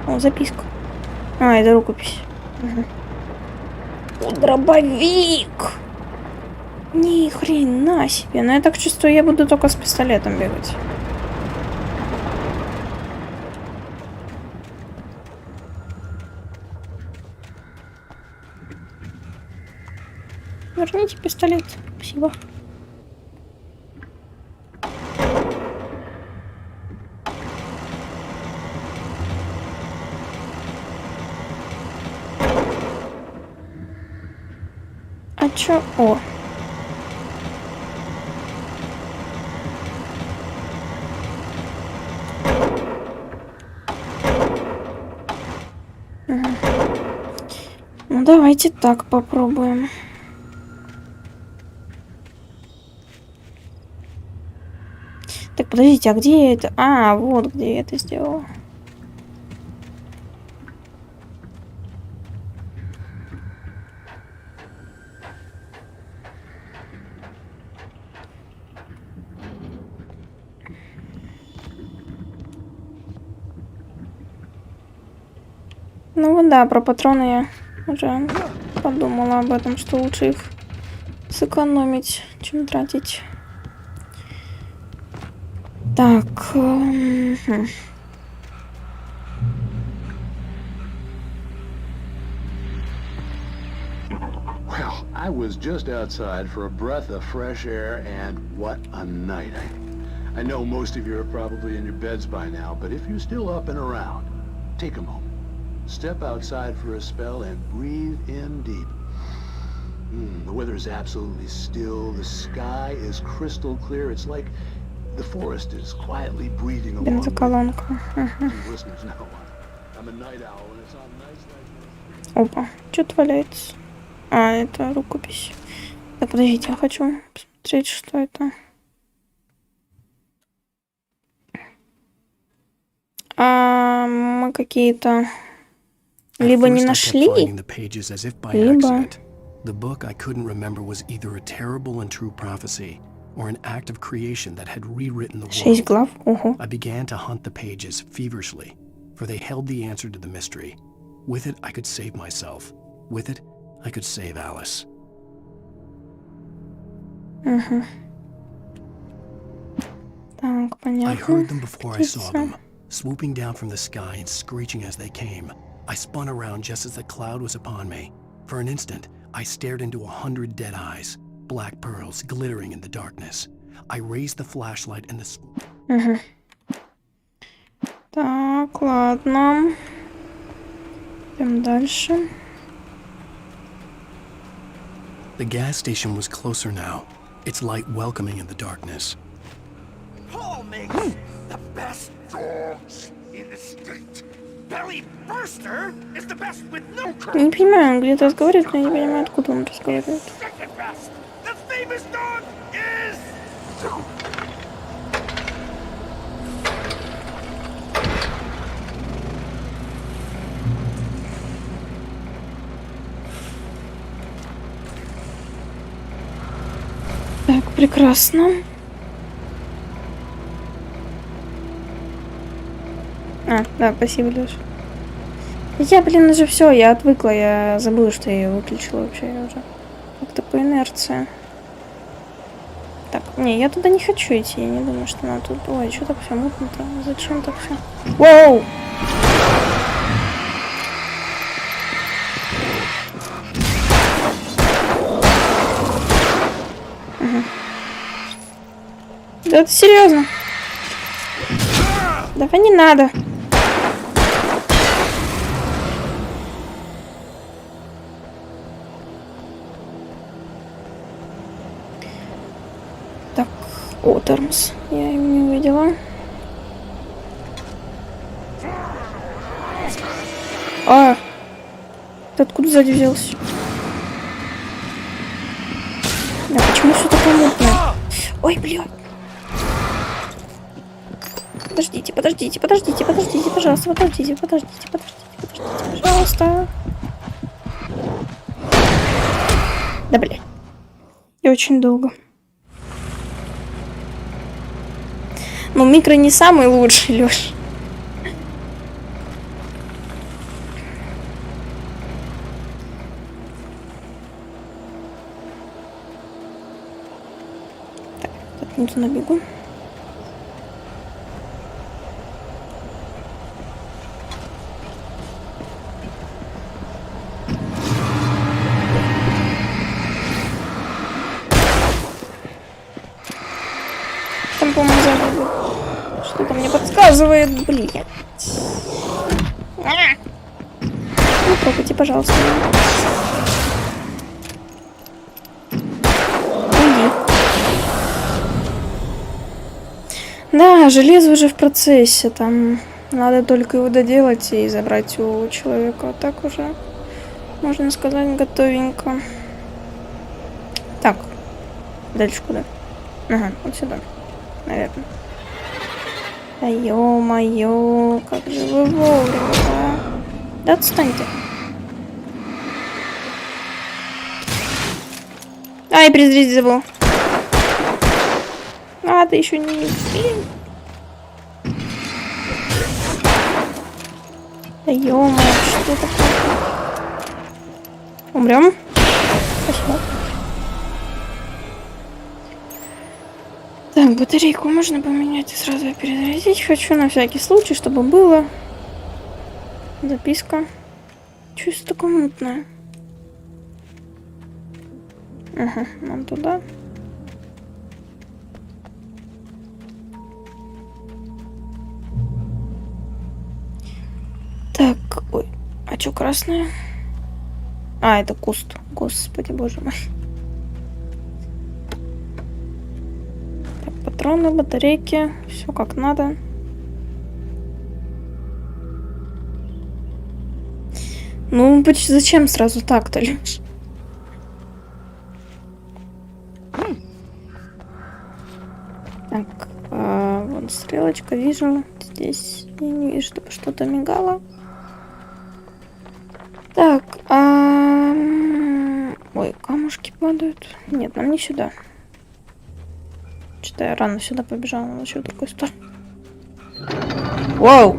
О, записка. А, это рукопись. Угу. Дробовик! Ни хрена себе. Но я так чувствую, я буду только с пистолетом бегать. Верните пистолет. Спасибо. А чё? О. Угу. Ну, давайте так попробуем. Так, подождите, а где я это? А, вот где я это сделала. Ну вот да, про патроны я уже подумала об этом, что лучше их сэкономить, чем тратить. Так. Well, I was just outside for a breath of fresh air, and what a night. I know most of you are probably in your beds by now, but if you're still up and around, take a moment. Step outside for a spell and breathe in deep. The weather is absolutely still. The sky is crystal clear. It's like the forest is quietly breathing along. Бензоколонка. Опа, что-то валяется. А, это рукопись. Так, подождите, я хочу посмотреть, что это. Мы какие-то либо не нашли, либо... The book I couldn't remember was either a terrible and true prophecy or an act of creation that had rewritten the world. 6 глав. Ого. I began to hunt the pages feverishly, for they held the answer to the mystery. With it, I could save myself. With it, I could save Alice. Так, понятно. I heard them before I saw them, swooping down from the sky and screeching as they came. I spun around just as the cloud was upon me. For an instant, I stared into 100 dead eyes, black pearls glittering in the darkness. I raised the flashlight and the... Так, ладно. Идем дальше. The gas station was closer now, its light welcoming in the darkness. Paul makes the best dogs in the state. Belly Burster is the best with no curve. Не понимаю, он где-то разговаривает, но я не понимаю, откуда он разговаривает. Second best. The famous dog is... Так, прекрасно. А, да, спасибо, Леша. Я, блин, уже все, я отвыкла, я забыла, что я ее выключила вообще, я уже как-то по инерции. Так, не, я туда не хочу идти, я не думаю, что надо тут... Ой, что так все мутно-то? Зачем так все? Воу! Да это серьезно? Давай не надо. Так, о, термос. Я его не увидела. А, ты откуда сзади взялся? Да почему все такое мутное? Ой, блядь. Подождите, подождите, подождите, подождите, пожалуйста, подождите, подождите, подождите, подождите, пожалуйста. Да, блядь. И очень долго. Но микро не самый лучший, Лёш. Так, тут внизу набегу. Там, по-моему, забыл. Что-то мне подсказывает, блин. Не трогайте, пожалуйста. Уйди. Да, железо уже в процессе. Там надо только его доделать и забрать у человека. Так уже, можно сказать, готовенько. Так, дальше куда? Ага, вот сюда. Наверное. Да ё-моё, как же вы вовремя, да? Да отстаньте. Ай, презрить забыл. А, ты еще не... Да ё-моё, что такое? Умрем? Спасибо. Так, батарейку можно поменять и сразу перезарядить. Хочу на всякий случай, чтобы было. Записка. Чё это такое мутное? Ага, нам туда. Так, ой, а чё красное? А, это куст. Господи, боже мой. Патроны, батарейки, все как надо. Ну, зачем сразу так-то, Леш? Так, вон стрелочка, вижу. Здесь я не вижу, чтобы что-то мигало. Так, ой, камушки падают. Нет, нам не сюда. Что-то я рано сюда побежала, но еще в другую сторону. Вау!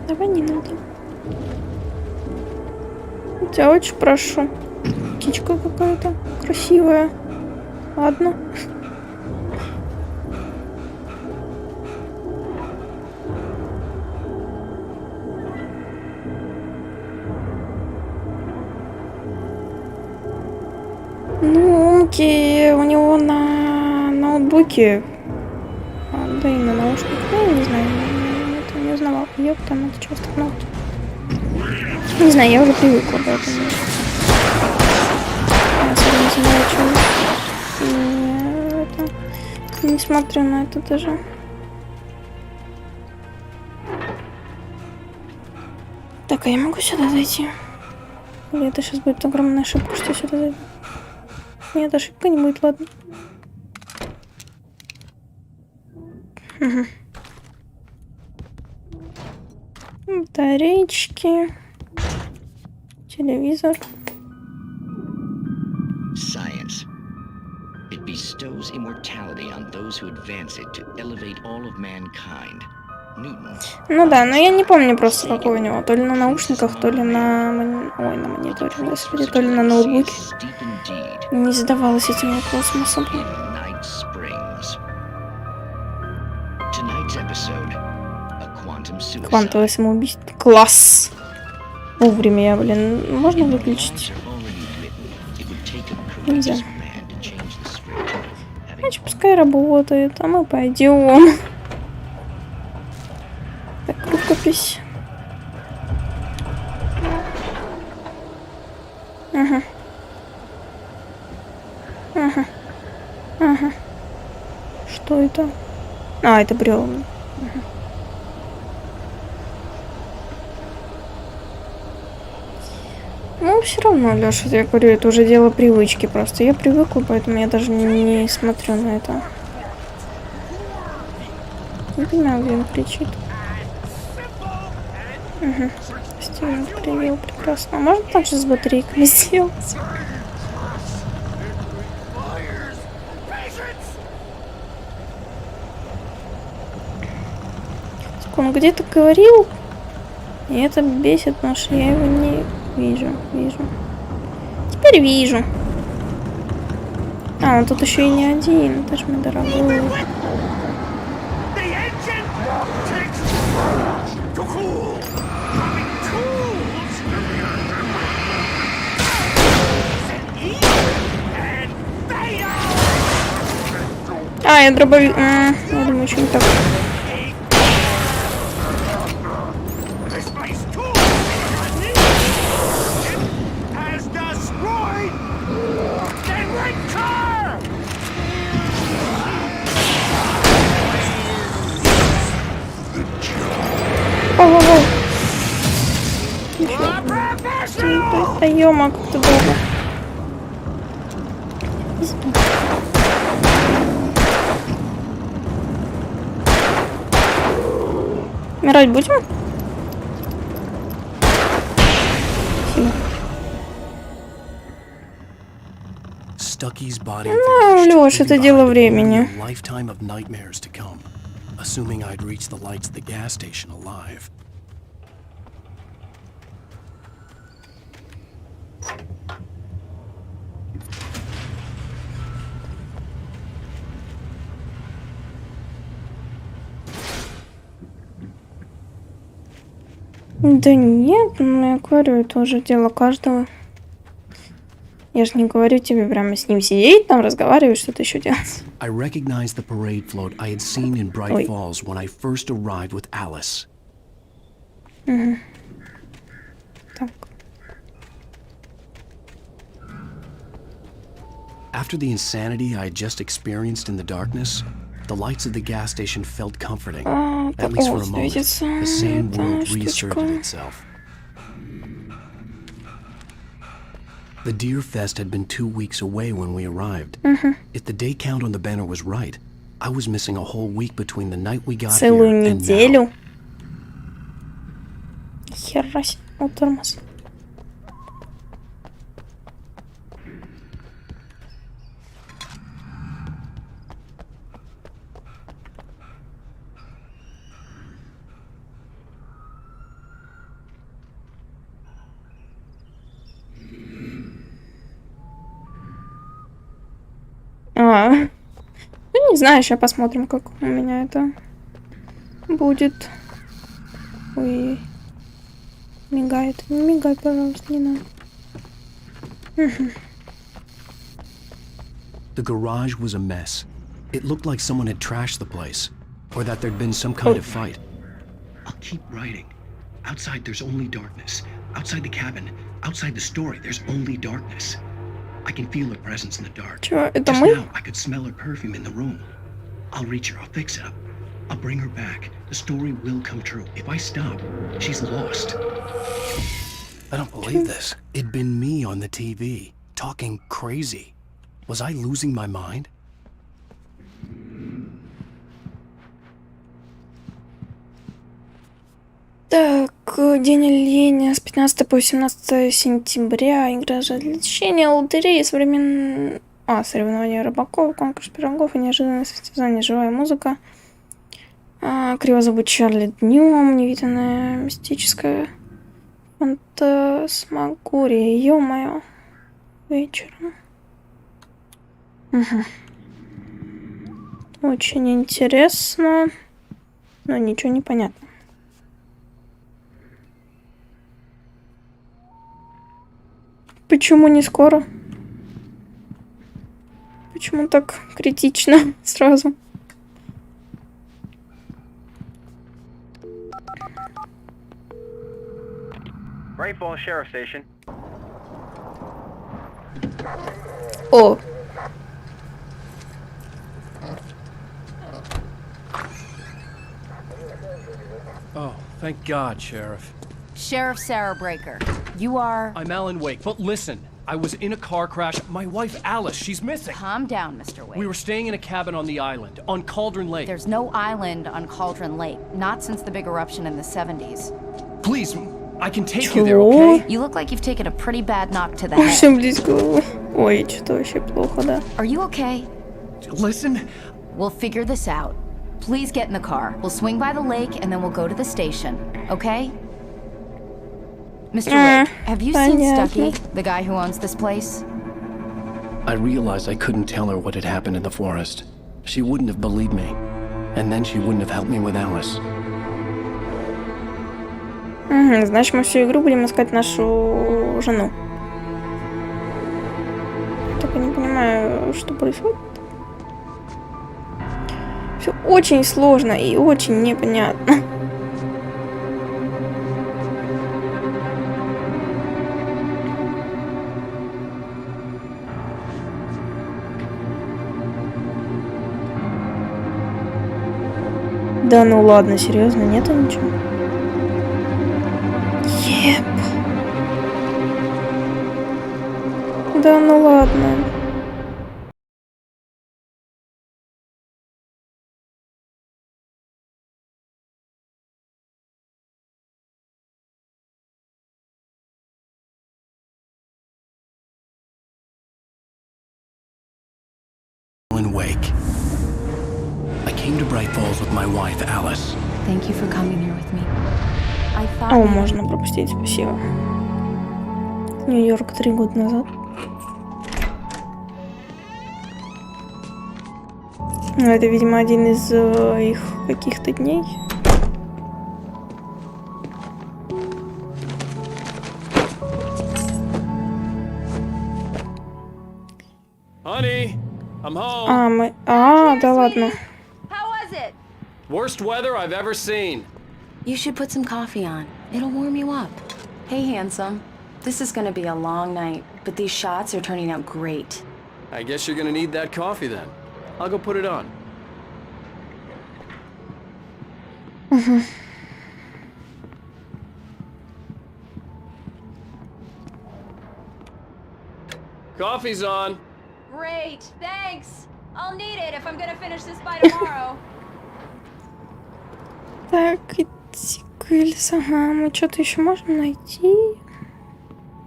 Давай не надо. Я тебя очень прошу. Птичка какая-то красивая. Ладно. Ну, Умки у него на ноутбуке. Да и на наушниках. Ну, я не знаю, это не узнавал. Ёп, там это что стукнул. Не знаю, я уже привыкла, поэтому... Я особо не знаю, что... Не смотрю на это даже. Так, а я могу сюда зайти? Или это сейчас будет огромная ошибка, что я сюда зайду? Нет, ошибка не будет, ладно. Угу. Батарейки. Телевизор. Science. It bestows immortality on those who advance it to elevate all of mankind. Ну да, но я не помню просто, какой у него. То ли на наушниках, то ли на... Ой, на мониторе, господи, то ли на ноутбуке. Не задавалась этим вопросом особо. Квантовое самоубийство. Класс! Вовремя я, блин. Можно выключить? Нельзя. Значит, пускай работает, а мы пойдем. Так, рукопись. Ага. Ага. Ага. Что это? А, это бревна. Ага. Ну, все равно, Леша, я говорю, это уже дело привычки просто. Я привыкла, поэтому я даже не смотрю на это. Не понимаю, где он кричит. Угу. Стивен привел, прекрасно. А можно также с батарейками сделать? Он где-то говорил, и это бесит, потому что я его не вижу. Теперь вижу. А, он тут еще и не один, это ж мой дорогой. А, я дробовик. Я думаю, еще не так. Да ё-мо, как ты долго. Умирать будем? Ну, Лёш, это дело времени. Да нет, ну я говорю, это уже дело каждого. Я же не говорю тебе прямо с ним сидеть, там разговаривать, что-то еще делать. I recognized the parade float I had seen in Bright Falls when I first arrived with Alice. Угу. Так. After the insanity I had just experienced in the darkness, the lights of the gas station felt comforting. At least for a moment, the same world reasserted itself. The Deer Fest had been 2 weeks away when we arrived. If the day count on the banner was right, I was missing a whole week between the night we got here and now. Хера себе, тормоз. Ну не знаю, сейчас посмотрим, как у меня это будет. Ой, мигает. Не мигай, пожалуйста, не надо. The garage was a mess. It looked like someone had trashed the place, or that there'd been some kind of fight. I'll keep writing. Outside, there's only darkness. Outside the cabin, outside the story, there's only darkness. I can feel her presence in the dark. Just now, I could smell her perfume in the room. I'll reach her. I'll fix it up. I'll bring her back. The story will come true. If I stop, she's lost. I don't believe this. It'd been me on the TV, talking crazy. Was I losing my mind? Так, день оленя с 15 по 18 сентября. Игра развлечения, лотереи, соревнования рыбаков, конкурс пирогов и неожиданное состязание, живая музыка. Криво зовут Чарли днем, невиданная мистическая фантасмагория, ё-моё, вечером. Очень интересно, но ничего не понятно. Почему не скоро? Почему так критично сразу? Great Falls Sheriff Station. О. Oh, thank God, Sheriff. Sheriff Sarah Breaker. You are... I'm Alan Wake, but listen. I was in a car crash. My wife, Alice, she's missing. Calm down, Mr. Wake. We were staying in a cabin on the island, on Cauldron Lake. There's no island on Cauldron Lake. Not since the big eruption in the 70s. Please, I can take you there, okay? You look like you've taken a pretty bad knock to the head. Очень близко. Ой, что-то вообще плохо, да. Are you okay? Listen. We'll figure this out. Please get in the car. We'll swing by the lake and then we'll go to the station. Okay? Mr. Wake, have you seen Stucky, the guy who owns this place? I realized I couldn't tell her what had happened in the forest. She wouldn't have believed me. And then she wouldn't have helped me with Alice. Значит, мы всю игру будем искать нашу жену. Только не понимаю, что происходит. Все очень сложно и очень непонятно. Да ну ладно, серьезно, нету ничего? Еп. Да ну ладно. Wake. I came to Bright Falls with my wife, Alice. Thank you for coming here with me. I thought... О, можно пропустить, спасибо. Нью-Йорк 3 года назад. Ну, это, видимо, один из их каких-то дней. Honey, I'm home. Да ладно. How was it? Worst weather I've ever seen. You should put some coffee on. It'll warm you up. Hey, handsome. This is gonna be a long night, but these shots are turning out great. I guess you're gonna need that coffee then. I'll go put it on. Coffee's on. Great, thanks. I'll need it if I'm gonna finish this by tomorrow. Так, ага, мы что-то еще можем найти?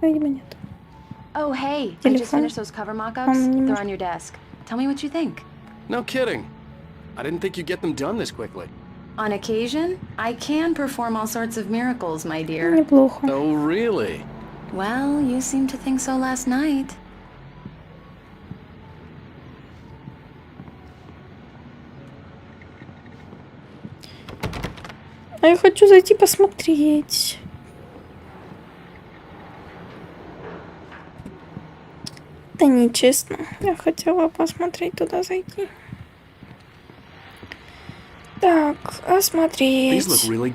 Видимо, нет. Oh, hey, I just finished those cover mock-ups. They're on your desk. Tell me what you think. No kidding. I didn't think you'd get them done this quickly. On occasion, I can perform all sorts of miracles, my dear. Неплохо. Oh, really? Well, you seemed to think so last night. А я хочу зайти посмотреть. Да нечестно. Я хотела посмотреть туда зайти. Так, осмотреть.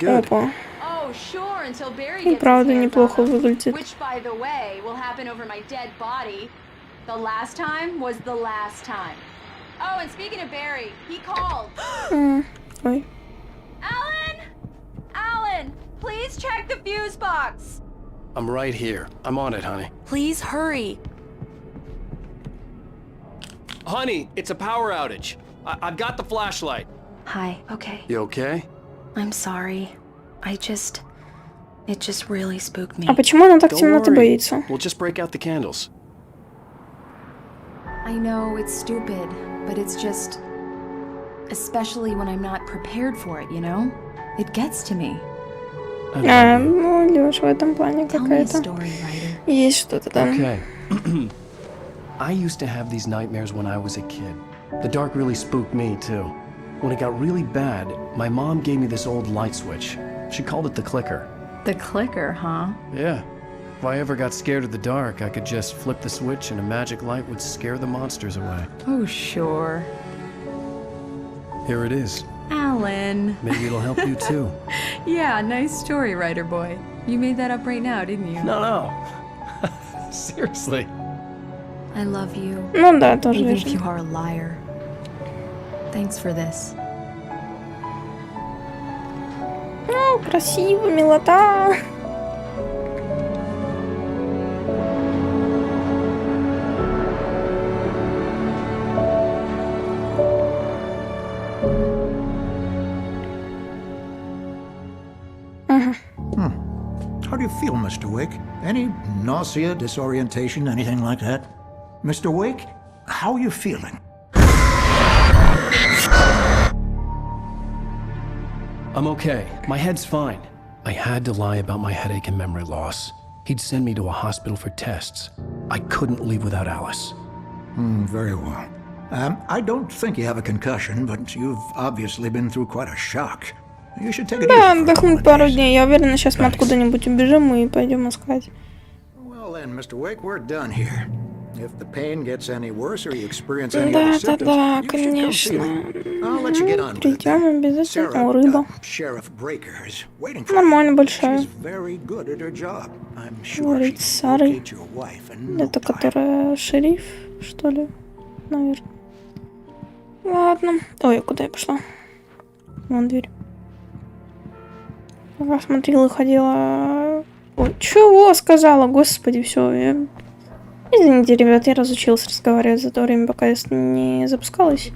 Опа. И правда неплохо выглядит. Which, by the way, will happen over my dead body. The last time was the last time. Oh, and speaking of Barry, he called. Ой. Alan, please check the fuse box. I'm right here. I'm on it, honey. Please hurry. Honey, it's a power outage. I've got the flashlight. Hi, okay. You okay? I'm sorry. It just really spooked me. А почему она так темноты боится? We'll just break out the candles. I know it's stupid, but it's just... Especially when I'm not prepared for it, you know? It gets to me. Ну, Лёш, в этом плане какая-то... Есть что-то там. Okay. I used to have these nightmares when I was a kid. The dark really spooked me, too. When it got really bad, my mom gave me this old light switch. She called it the clicker. The clicker, huh? Yeah. If I ever got scared of the dark, I could just flip the switch and a magic light would scare the monsters away. Oh, sure. Here it is. Alan. Maybe it'll help you, too. Yeah, nice story, writer boy. You made that up right now, didn't you? No. Seriously. I love you. Ну да, тоже Even верно. if you are a liar. Thanks for this. Ну, красиво, милота. Mr. Wake? Any nausea, disorientation, anything like that? Mr. Wake, how are you feeling? I'm okay. My head's fine. I had to lie about my headache and memory loss. He'd send me to a hospital for tests. I couldn't leave without Alice. Very well. I don't think you have a concussion, but you've obviously been through quite a shock. You should take it easy. Да, отдохнуть пару дней. Я уверена, сейчас мы откуда-нибудь убежим и пойдем искать. Well then, Mr. Wake, we're done here. If the pain gets any worse or you experience any other symptoms, Да, you конечно. should come see me. I'll let you get on with it. Придем обязательно. О, рыба. Sheriff Breaker is waiting for Нормально, you. большая. She's very good at her job. I'm sure Говорит, she Сарой. locate your wife in no Это time. которая шериф, что ли? Наверное. Ладно. Ой, куда я пошла? Вон дверь. Я смотрела и ходила... Ой, чего сказала? Господи, все. Извините, ребят, я разучилась разговаривать за то время, пока я не запускалась.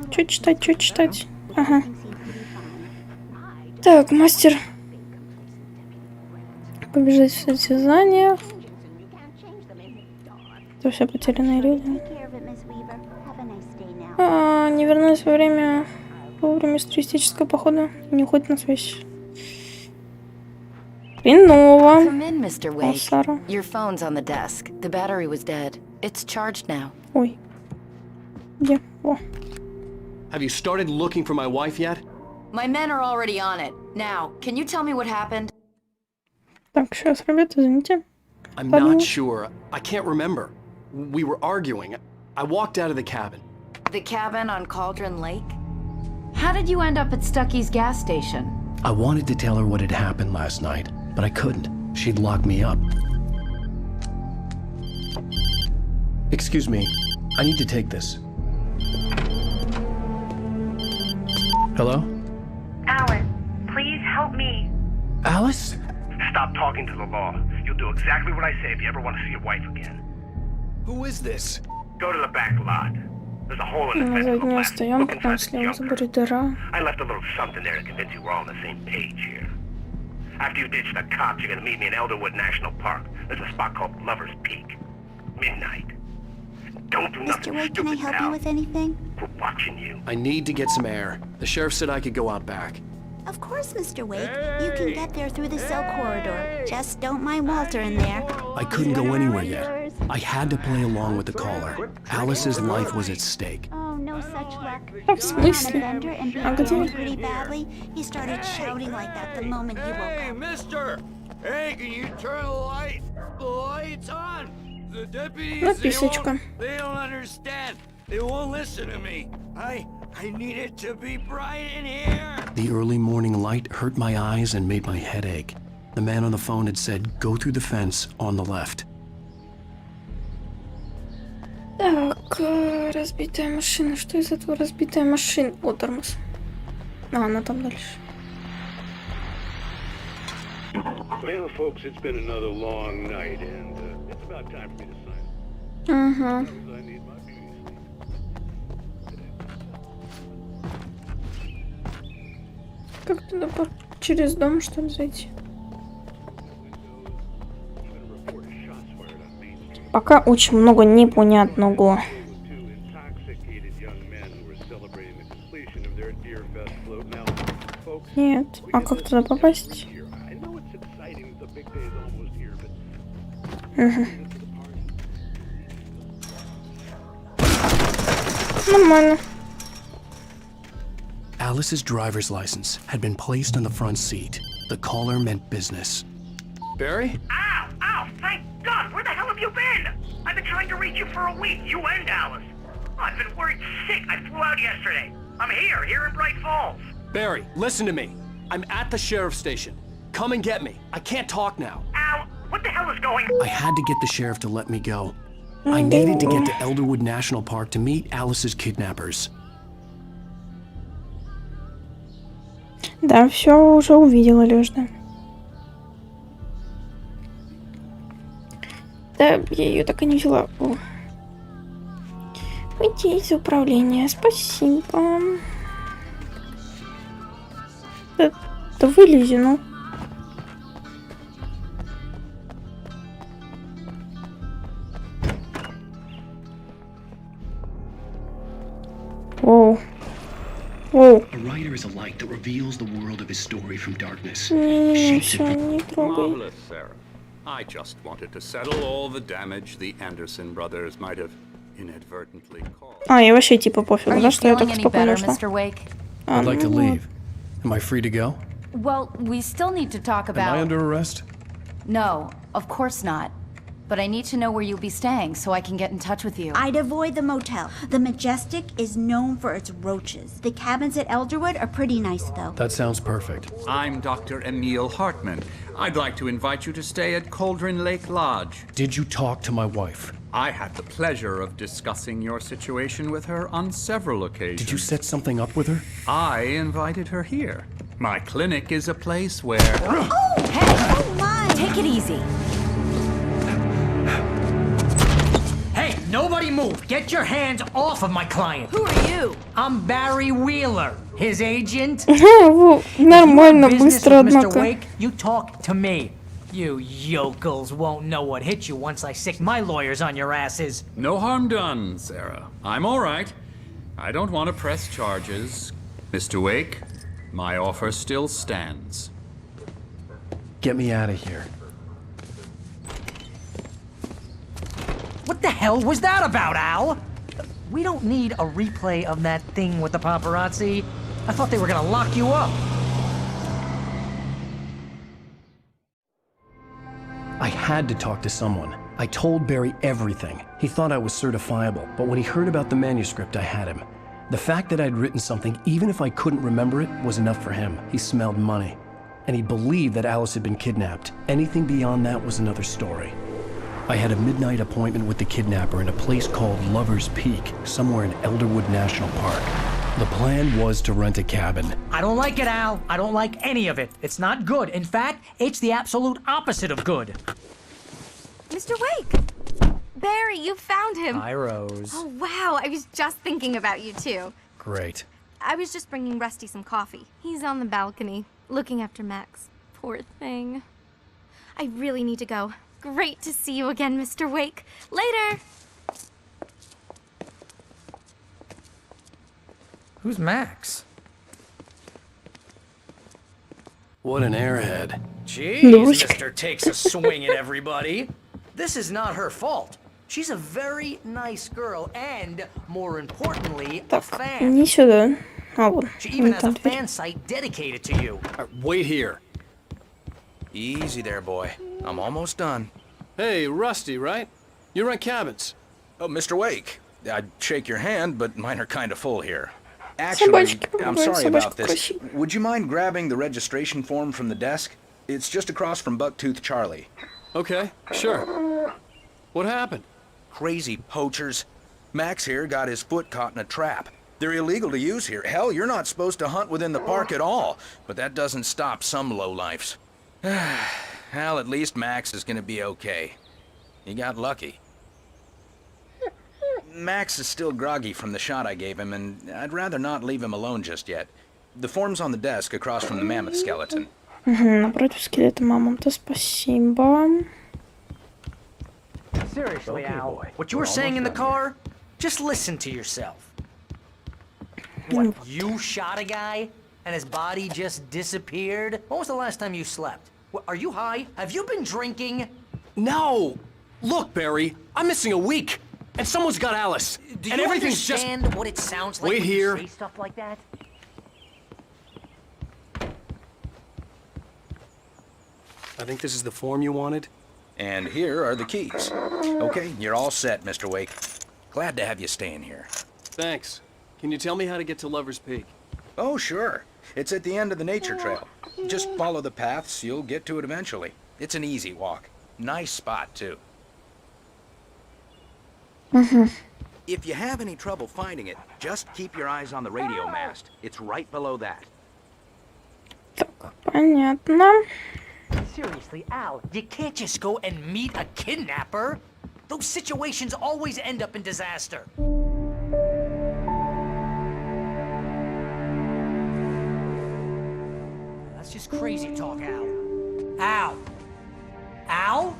Что читать, что читать? Ага. Так, мастер. Побежать в состязаниях. Это все потерянные люди. Не вернулась вовремя с туристического похода. Не уходит на связь. Хреново. О, Сара. Your phone's on the desk. The battery was dead. It's charged now. Ой. Где? О. Have you started looking for my wife yet? My men are already on it. Now, can you tell me what happened? Так, сейчас, ребята, извините. I'm not sure. I can't remember. We were arguing. I walked out of the cabin. The cabin on Cauldron Lake? How did you end up at Stucky's gas station? I wanted to tell her what had happened last night, but I couldn't. She'd lock me up. Excuse me. I need to take this. Hello? Alice, please help me. Alice? Stop talking to the law. You'll do exactly what I say if you ever want to see your wife again. Who is this? Go to the back lot. There's a hole in the На fence on the заднюю left. стоянку, Look там inside the слева junker. забери дыра. I left a little something there to convince you we're all on the same page here. After you ditch the cops, you're gonna meet me in Elderwood National Park. There's a spot called Lover's Peak. Midnight. Don't do nothing stupid, can I help pal. you with anything? We're watching you. I need to get some air. The sheriff said I could go out back. Of course, Mr. Wake. You can get there through the cell corridor. Just don't mind Walter in there. I couldn't go anywhere yet. I had to play along with the caller. Alice's life was at stake. Oh, no such luck. В смысле? And he А где? pretty badly. He started shouting like that the moment he woke Hey, up. mister! Hey, can you turn the lights on? The deputies, Записочка. they don't understand. They won't listen to me. I need it to be bright in here. The early morning light hurt my eyes and made my head ache. The man on the phone had said, go through the fence on the left. Так, разбитая машина. Что из этого разбитая машина? О, тормоз. А, она там дальше. Well, folks, it's been another long night, and it's about time for me to sign. Ага. I need my beauty sleep. Как туда через дом, что ли, зайти? Пока очень много непонятного. Нет. А как туда попасть? Угу. Нормально. Alice's driver's license had been placed on the front seat. The caller meant business. Barry? Ow! Ow! Thank God! Where the hell have you been? I've been trying to reach you for a week. You and Alice. Oh, I've been worried sick. I flew out yesterday. I'm here in Bright Falls. Barry, listen to me. I'm at the sheriff's station. Come and get me. I can't talk now. Ow! What the hell is going I had to get the sheriff to let me go. I needed to get to Elderwood National Park to meet Alice's kidnappers. Да, все уже увидела, Лёжда. Да, я ее так и не взяла. О. Выйти из управления. Спасибо. Да вылези, ну. Whoa. Whoa. A writer is a light that reveals the world of his story from darkness. Marvelous, Sarah. I just wanted to settle all the damage the Anderson brothers might have inadvertently caused. А, я вообще типа пофиг, да, что я так спокойно ушла. I'd like to leave. Am I free to go? Well, we still need to talk about... Am I under arrest? No, of course not. But I need to know where you'll be staying so I can get in touch with you. I'd avoid the motel. The Majestic is known for its roaches. The cabins at Elderwood are pretty nice, though. That sounds perfect. I'm Dr. Emil Hartman. I'd like to invite you to stay at Cauldron Lake Lodge. Did you talk to my wife? I had the pleasure of discussing your situation with her on several occasions. Did you set something up with her? I invited her here. My clinic is a place where... Oh! Hey! Oh, my! Take it easy. Hey, nobody move! Get your hands off of my client! Who are you? I'm Barry Wheeler, his agent. Нормально, быстро, однако. Mr. Wake, you talk to me. You yokels won't know what hit you once I sick my lawyers on your asses. No harm done, Sarah. I'm all right. I don't want to press charges. Mr. Wake, my offer still stands. Get me out of here. What the hell was that about, Al? We don't need a replay of that thing with the paparazzi. I thought they were gonna lock you up. I had to talk to someone. I told Barry everything. He thought I was certifiable, but when he heard about the manuscript, I had him. The fact that I'd written something, even if I couldn't remember it, was enough for him. He smelled money. And he believed that Alice had been kidnapped. Anything beyond that was another story. I had a midnight appointment with the kidnapper in a place called Lover's Peak, somewhere in Elderwood National Park. The plan was to rent a cabin. I don't like it, Al. I don't like any of it. It's not good. In fact, it's the absolute opposite of good. Mr. Wake! Barry, you found him! Hi, Rose. Oh, wow. I was just thinking about you, too. Great. I was just bringing Rusty some coffee. He's on the balcony, looking after Max. Poor thing. I really need to go. Great to see you again, Mr. Wake. Later! Who's Max? What an airhead. Jeez, Mr. Takes a swing at everybody. This is not her fault. She's a very nice girl and, more importantly, a fan. Не сюда. А вот. She even has a fan site dedicated to you. Wait here. Easy there, boy. I'm almost done. Hey, Rusty, right? You rent cabins. Oh, Mr. Wake. I'd shake your hand, but mine are kind of full here. Actually, I'm sorry about this. Would you mind grabbing the registration form from the desk? It's just across from Bucktooth Charlie. Okay, sure. What happened? Crazy poachers. Max here got his foot caught in a trap. They're illegal to use here. Hell, you're not supposed to hunt within the park at all. But that doesn't stop some lowlifes. Well, at least Max is gonna be okay. He got lucky. Max is still groggy from the shot I gave him, and I'd rather not leave him alone just yet. The form's on the desk across from the mammoth skeleton. Напротив скелета мамонта, спасибо. Seriously, Al, what you were saying in the car? Just listen to yourself. What, you shot a guy and his body just disappeared? When was the last time you slept? What, are you high? Have you been drinking? No! Look, Barry, I'm missing a week, and someone's got Alice. Do and you everything's understand just... what it sounds like Wait when here. you say stuff like that? I think this is the form you wanted. And here are the keys. Okay, you're all set, Mr. Wake. Glad to have you staying here. Thanks. Can you tell me how to get to Lover's Peak? Oh, sure. It's at the end of the nature trail. Just follow the paths, you'll get to it eventually. It's an easy walk. Nice spot, too. If you have any trouble finding it, just keep your eyes on the radio mast. It's right below that. Понятно. Seriously, Al, you can't just go and meet a kidnapper. Those situations always end up in disaster. That's just crazy talk, Al. Al? Al?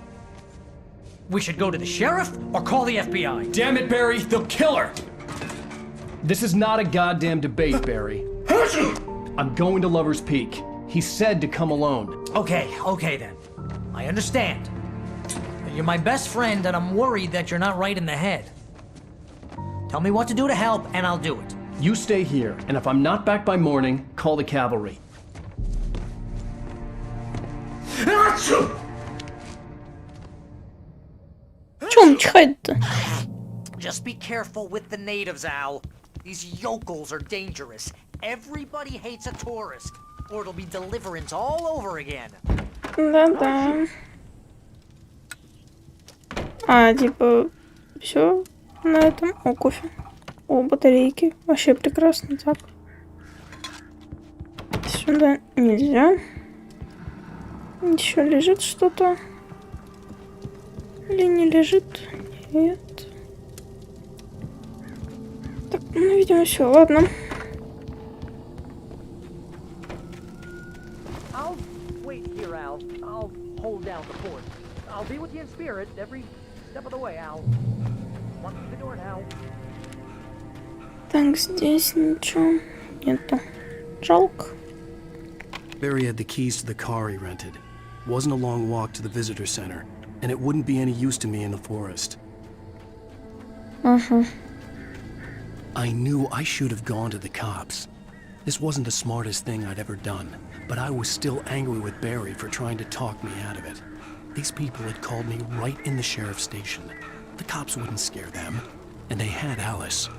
We should go to the sheriff or call the FBI. Damn it, Barry, they'll kill her! This is not a goddamn debate, Barry. I'm going to Lover's Peak. He said to come alone. Okay then. I understand. You're my best friend, and I'm worried that you're not right in the head. Tell me what to do to help, and I'll do it. You stay here, and if I'm not back by morning, call the cavalry. Just be careful with the natives, Al. These yokels are dangerous. Everybody hates a tourist, or it'll be deliverance all over again. Да-да. А, типа, все на этом. О, кофе. О, батарейки. Вообще прекрасно. Так. Сюда нельзя. Еще лежит что-то. Или не лежит? Нет. Так, ну, видимо, все. Ладно. I'll wait here, Al. I'll hold down the fort. I'll be with you in spirit every step of the way, Al. One through the door now. Так, здесь ничего нету. Жалко. Barry had the keys to the car he rented. Wasn't a long walk to the visitor center, and it wouldn't be any use to me in the forest. I knew I should have gone to the cops. This wasn't the smartest thing I'd ever done, but I was still angry with Barry for trying to talk me out of it. These people had called me right in the sheriff's station. The cops wouldn't scare them, and they had Alice.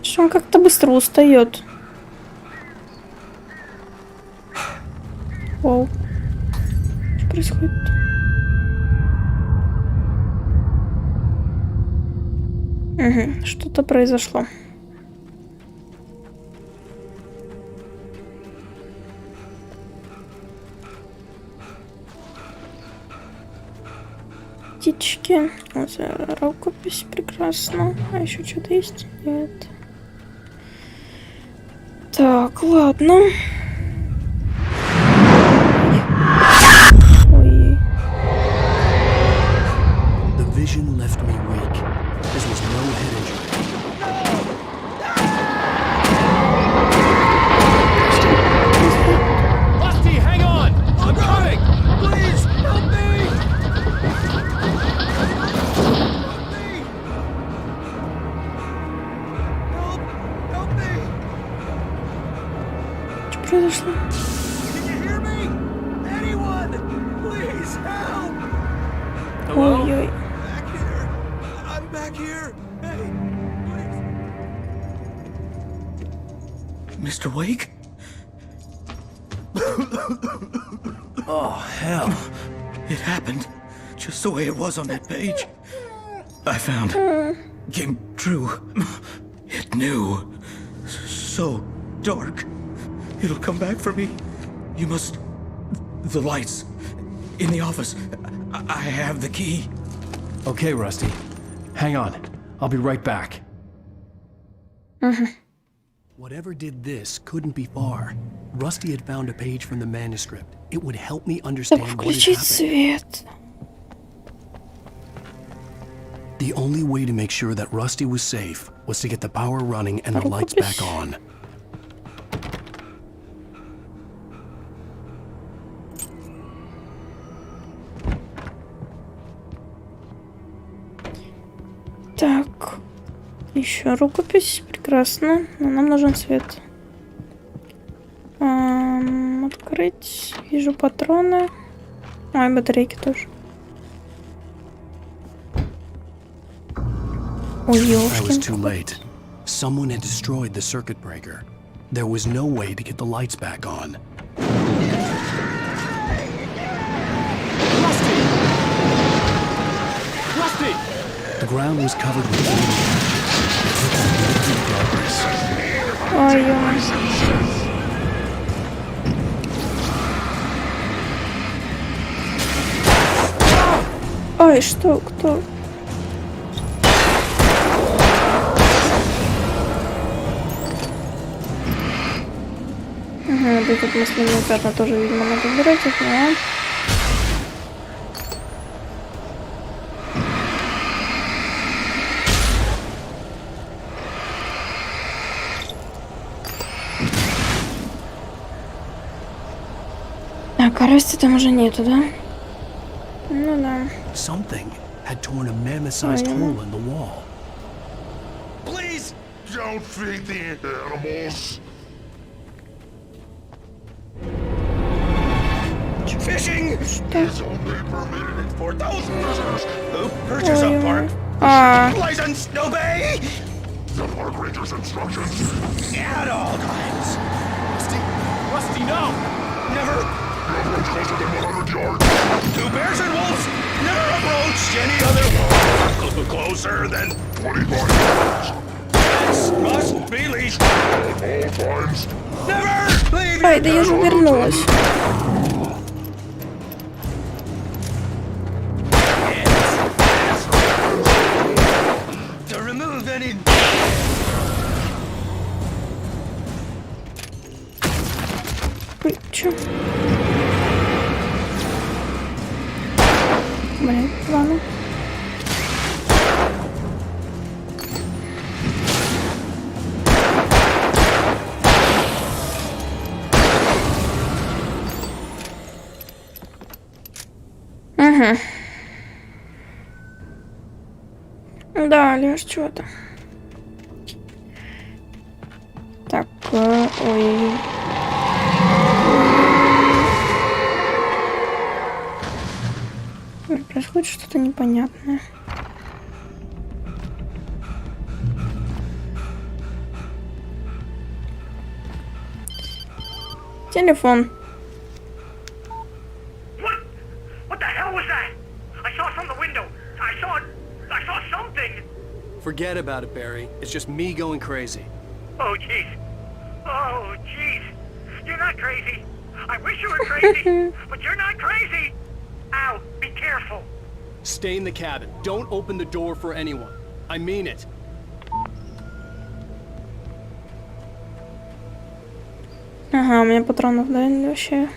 Что он как-то быстро устает. Вау. Что происходит? Угу, что-то произошло. Птички. Вот рукопись, прекрасно. А еще что-то есть? Нет. Так, ладно. Ой. The vision left me weak. This was no head injury. Rusty, hang on! I'm coming! Please, help me! Help me! Что произошло? Can you hear me? Anyone? Please, help! Ой-ой. Back here. I'm back here. Hey, please. Mr. Wake? Oh, hell. It happened just the way it was on that page. I found. Came true. It knew. So dark. It'll come back for me. You must... The lights. In the office. I have the key. Okay, Rusty. Hang on. I'll be right back. Whatever did this couldn't be far. Rusty had found a page from the manuscript. It would help me understand what had Включить happened. свет. The only way to make sure that Rusty was safe was to get the power running and the lights back on. Так. Еще рукопись. Прекрасно. Но нам нужен свет. Открыть. Вижу патроны. А, и батарейки тоже. Ой, I was too ёшкин. late. Someone had destroyed the circuit breaker. There was no way to get the lights back on. Rusty! The ground was covered with darkness. Ой, ё-моё. Ой, что? Кто? Ага, вот этот масляные пятна тоже, видимо, надо убирать их, но... Так, а Расти там уже нету, да? Ну да. Something had torn a mammoth-sized hole in the wall. Please don't feed the animals. Fishing is only permitted for those prisoners who purchase a park license to obey the park ranger's instructions at all times. Rusty, no! Never approach closer than 100 yards. To bears and wolves, never approach any other wolf closer than 25 yards. Pets must be leashed at all times. Never leave. Ай, да я же вернулась. To remove any. Ой, чё? Блин, ладно. Угу. Да, Леш, что-то. Так, ой. Происходит что-то непонятное. Телефон. What the hell was that? I saw from the window. I saw something. Forget about it, Barry. It's just me going crazy. Oh, jeez. Oh, jeez. You're not crazy. I wish you were crazy, but you're not crazy. Ow, be careful. Stay in the cabin. Don't open the door for anyone. I mean it. Ага, у меня патронов, да, вообще.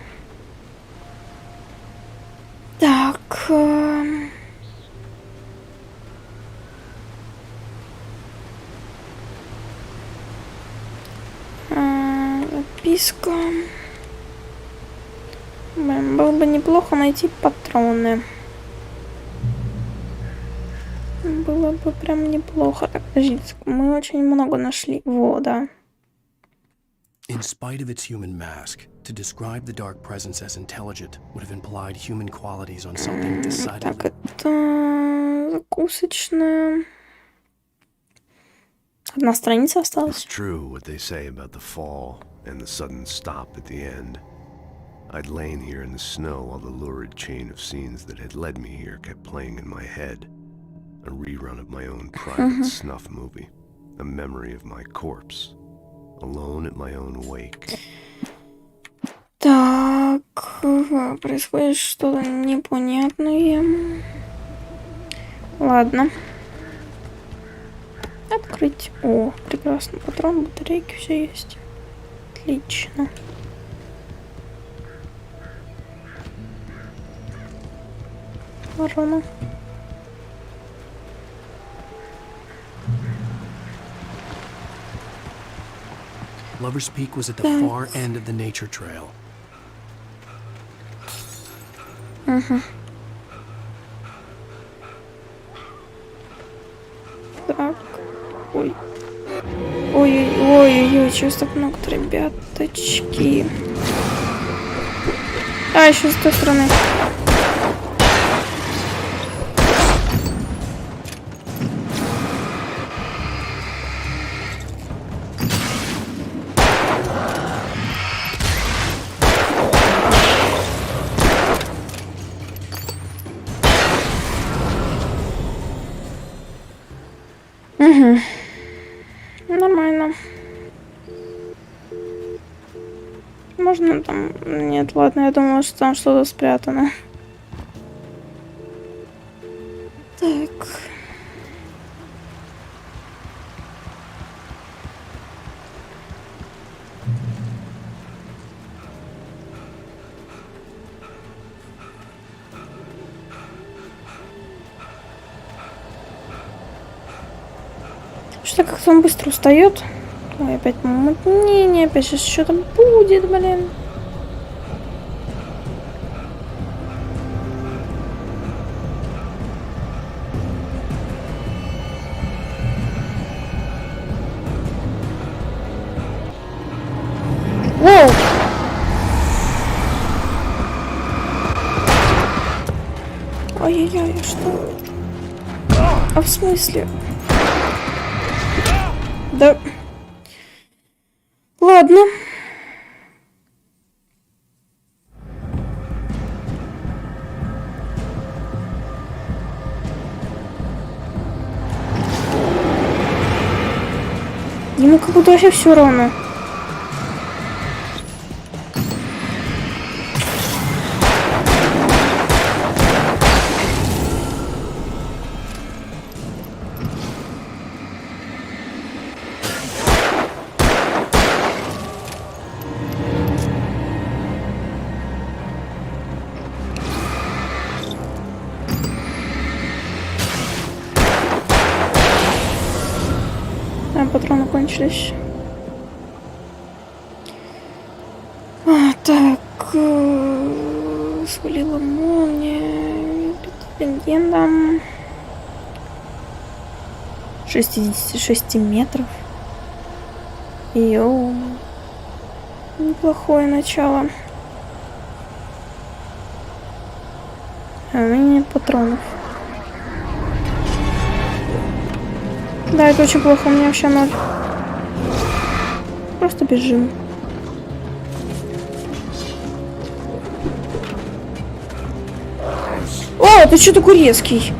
Так. Записка. Блин, было бы неплохо найти патроны. Было бы прям неплохо. Так, подождите, мы очень много нашли. Во, да. In spite of its human mask, to describe the dark presence as intelligent would have implied human qualities on something decidedly. Так, это закусочная. Одна страница осталась. It's true what they say about the fall and the sudden stop at the end. I'd lain here in the snow while the lurid chain of scenes that had led me here kept playing in my head. A rerun of my own private snuff movie. A memory of my corpse. Alone at my own wake. Так, происходит что-то непонятное. Ладно. Открыть. О, прекрасно. Патрон, батарейки, все есть. Отлично. Ворона. Lover's Peak was at the far end of the nature trail. Так. Ой. Ой-ой-ой, чего так много, ребяточки. А, еще с той стороны. Угу. Нормально. Можно там... Нет, ладно, я думала, что там что-то спрятано. Так. Что-то как-то он быстро устает. Ой, опять мутнение, опять сейчас что-то будет, блин. Ай-яй-яй, что? А в смысле? Да. Ладно. Ему как будто вообще все равно. Патроны кончились. Так, свалила молния. Легенда. 66 метров. Йоу. Неплохое начало. А у меня нет патронов. Да, это очень плохо, у меня вообще 0. Просто бежим. О, ты что такой резкий?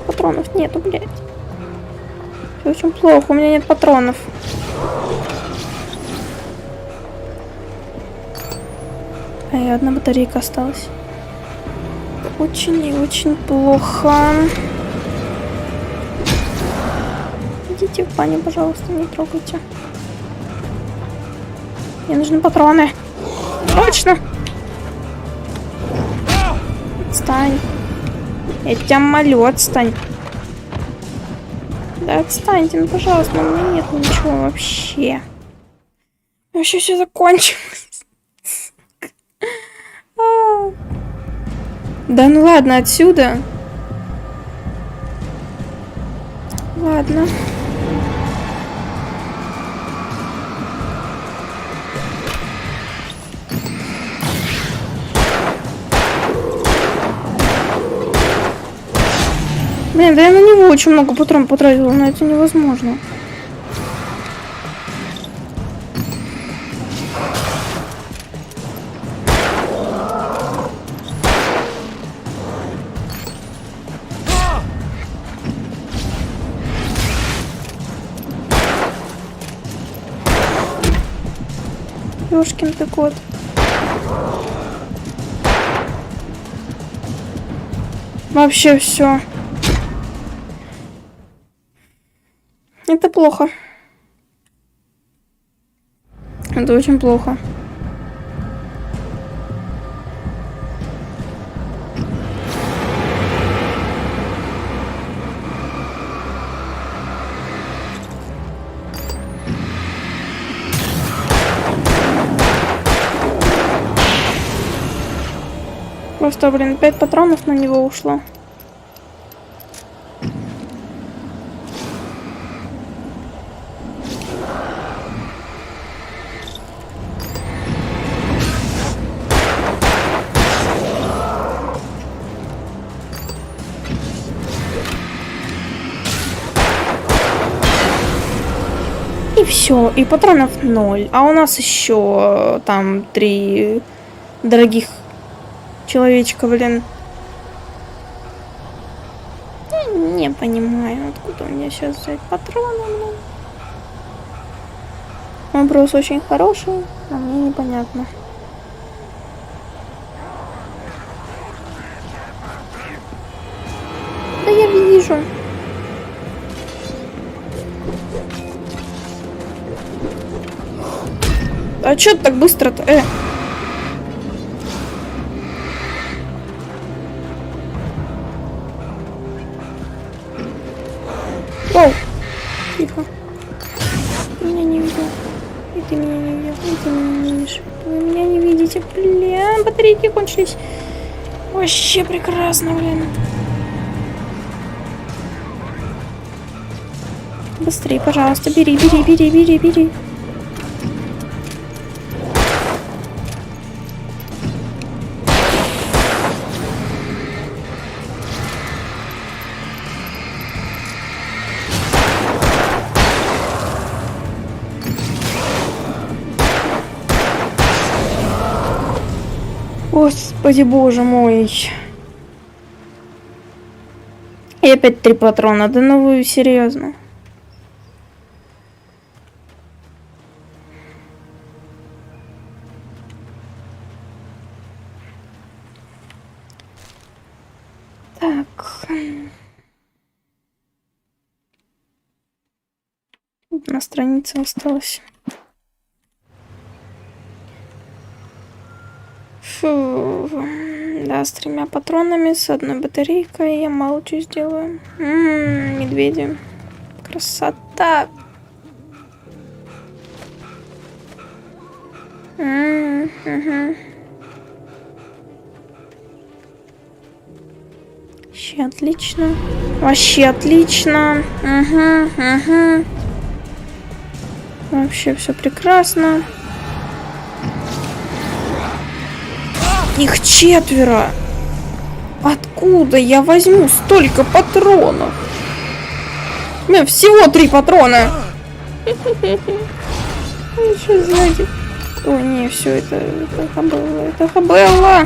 Патронов нету, блядь. Это очень плохо, у меня нет патронов. А и одна батарейка осталась. Очень и очень плохо. Идите в баню, пожалуйста, не трогайте. Мне нужны патроны. Точно! Отстань. Я тебя молю, отстань. Да отстаньте, ну пожалуйста, у меня нет ничего вообще. Вообще все закончилось. Да ну ладно, отсюда. Ладно. Блин, да я на него очень много патронов потратила, но это невозможно. Ёшкин ты кот. Вообще все. Это плохо. Это очень плохо. Просто, блин, 5 патронов на него ушло. И все, и патронов 0. А у нас еще там 3 дорогих человечка, блин. Я не понимаю, откуда у меня сейчас взять патроны, блин. Вопрос очень хороший, а мне непонятно. Да я вижу. А чё ты так быстро-то? Оу! Тихо. Ты меня не видел. И ты меня не видел. И ты меня не видишь. Вы меня не видите. Блин, батарейки кончились. Вообще прекрасно, блин. Быстрее, пожалуйста. Бери, бери, бери, бери, бери. Господи, боже мой. И опять 3 патрона. Да ну вы серьезно. Так. На странице осталось. Фу. Да, с 3 патронами, с 1 батарейкой. Я мало что сделаю. Медведи. Красота. Угу. Вообще отлично. Вообще отлично. Угу. Вообще все прекрасно. Их 4. Откуда я возьму столько патронов? У меня всего 3 патрона. Что сзади? О, не, все это Хабелла.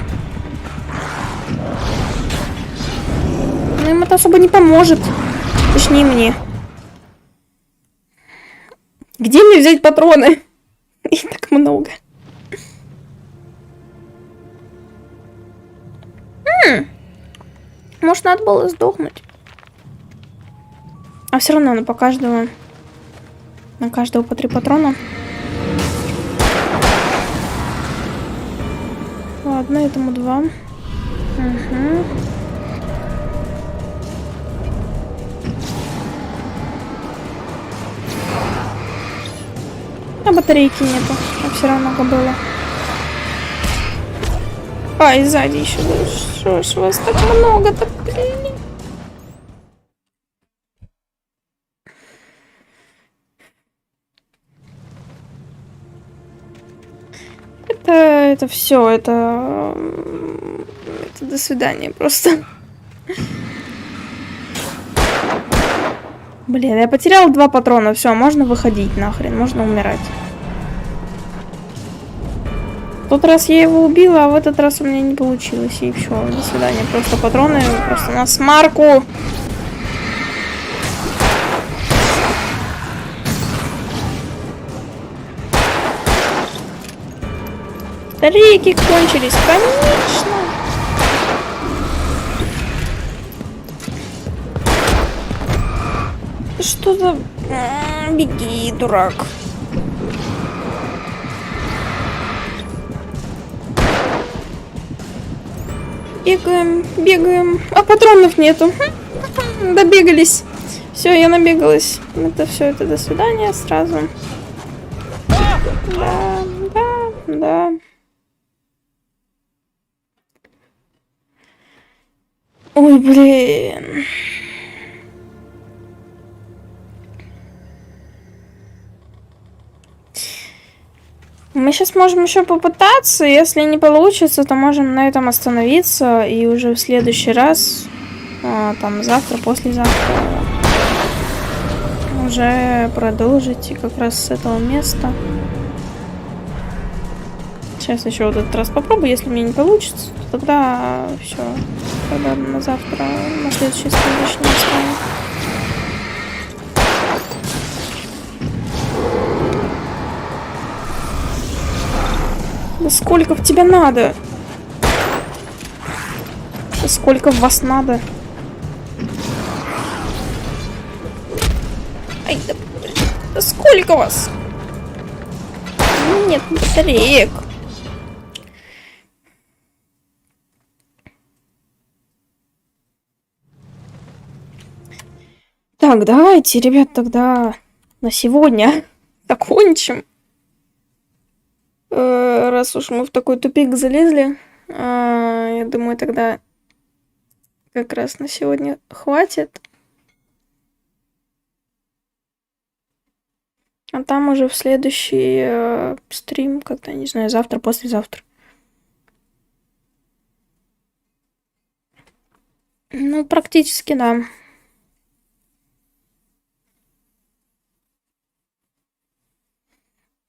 Но им это особо не поможет. Точнее, мне. Где мне взять патроны? Их так много. Может, надо было сдохнуть. А все равно на каждого по 3 патрона. Ладно, этому 2. Угу. А батарейки нету. А все равно было. А, и сзади еще. Что ж вас так много-то, блин? Это все, это до свидания просто. Блин, я потеряла 2 патрона, все, можно выходить нахрен, можно умирать. В тот раз я его убила, а в этот раз у меня не получилось, и все, до свидания, просто патроны, просто на смарку. Батарейки кончились, конечно. Что за... Беги, дурак. Бегаем. А патронов нету. Добегались. Все, я набегалась. Это все, это до свидания сразу. Да. Ой, блин. Мы сейчас можем еще попытаться. Если не получится, то можем на этом остановиться. И уже в следующий раз, там завтра, послезавтра, уже продолжить как раз с этого места. Сейчас еще вот этот раз попробую. Если мне не получится, то тогда все. Тогда на завтра, на следующий следующий не оставим. Да сколько в тебя надо? Да сколько в вас надо? Ай, да сколько вас? Нет батареек. Так, давайте, ребят, тогда на сегодня закончим. Раз уж мы в такой тупик залезли, я думаю, тогда как раз на сегодня хватит. А там уже в следующий стрим, когда, не знаю, завтра, послезавтра. Ну, практически, да.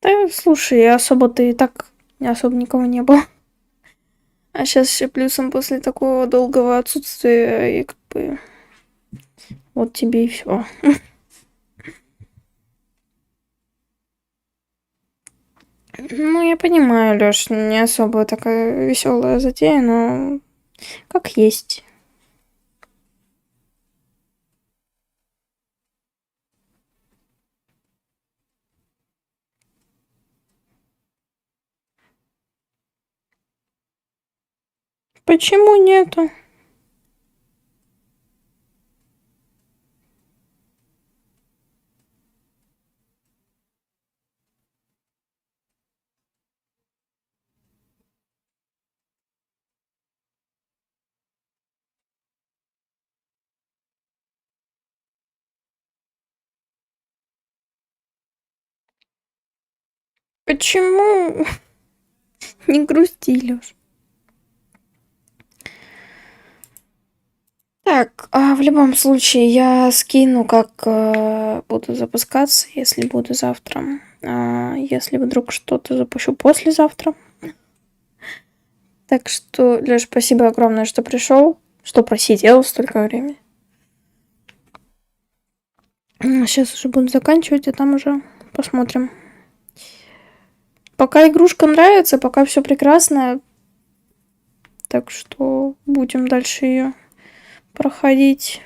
Да, слушай, особо-то и так особо никого не было. А сейчас еще плюсом после такого долгого отсутствия, и как бы вот тебе и все. Ну, я понимаю, Лёш, не особо такая веселая затея, но как есть. Почему нету? Почему? Не грусти, Лёш. Так, в любом случае я скину, как буду запускаться, если буду завтра. Если вдруг что-то запущу послезавтра. Так что, Лёш, спасибо огромное, что пришел, что просидел столько времени. Сейчас уже буду заканчивать, а там уже посмотрим. Пока игрушка нравится, пока все прекрасно. Так что будем дальше ее проходить.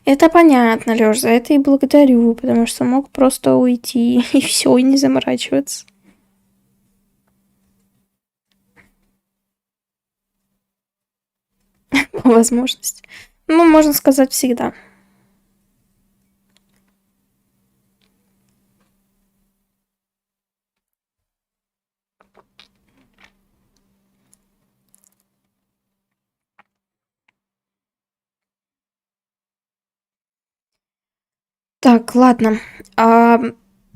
Это понятно, Лёш, за это и благодарю, потому что мог просто уйти и все, и не заморачиваться. По возможности. Ну, можно сказать, всегда. Так, ладно.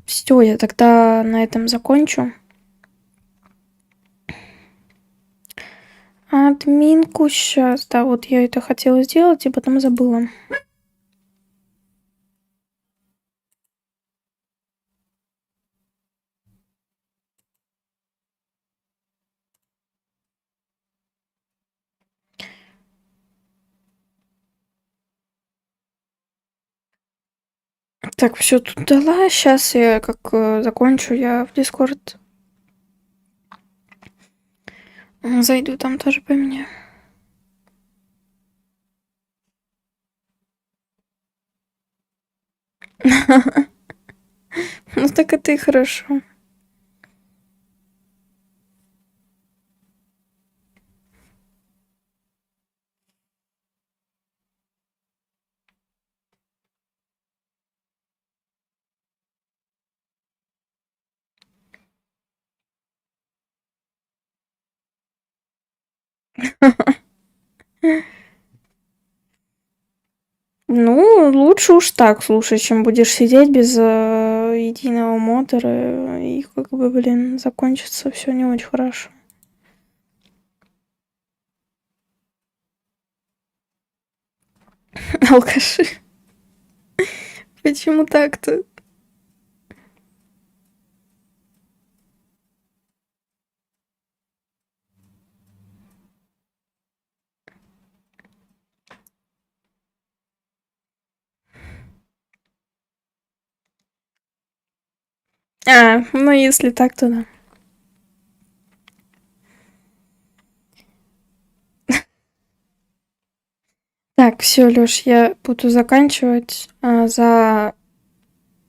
Все, я тогда на этом закончу. Админку сейчас. Да, вот я это хотела сделать и потом забыла. Так, все тут дала. Сейчас я как закончу, я в Дискорд зайду, там тоже поменяю. Ну так это и хорошо. Ну, лучше уж так, слушай, чем будешь сидеть без единого мотора, и как бы, блин, закончится все не очень хорошо. Алкаши. Почему так-то? Ну если так, то да. Так, все, Лёш, я буду заканчивать. За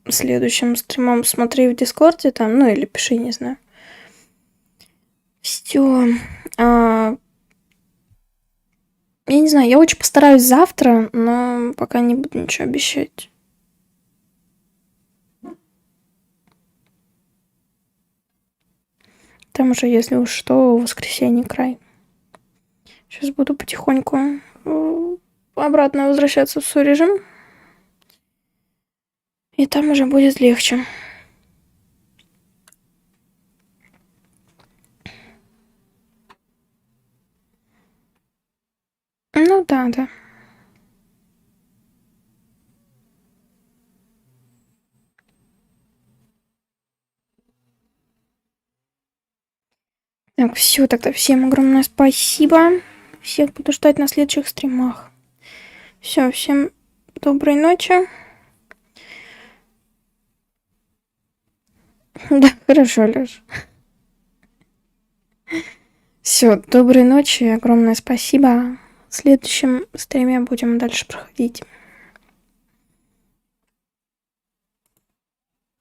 следующим стримом смотри в Дискорде там, ну или пиши, не знаю. Все. Я не знаю, я очень постараюсь завтра, но пока не буду ничего обещать. Там уже, если уж что, в воскресенье край. Сейчас буду потихоньку обратно возвращаться в свой режим. И там уже будет легче. Ну да, да. Так, все, тогда всем огромное спасибо. Всех буду ждать на следующих стримах. Все, всем доброй ночи. Да, хорошо, Лёш. Все, доброй ночи, огромное спасибо. В следующем стриме будем дальше проходить.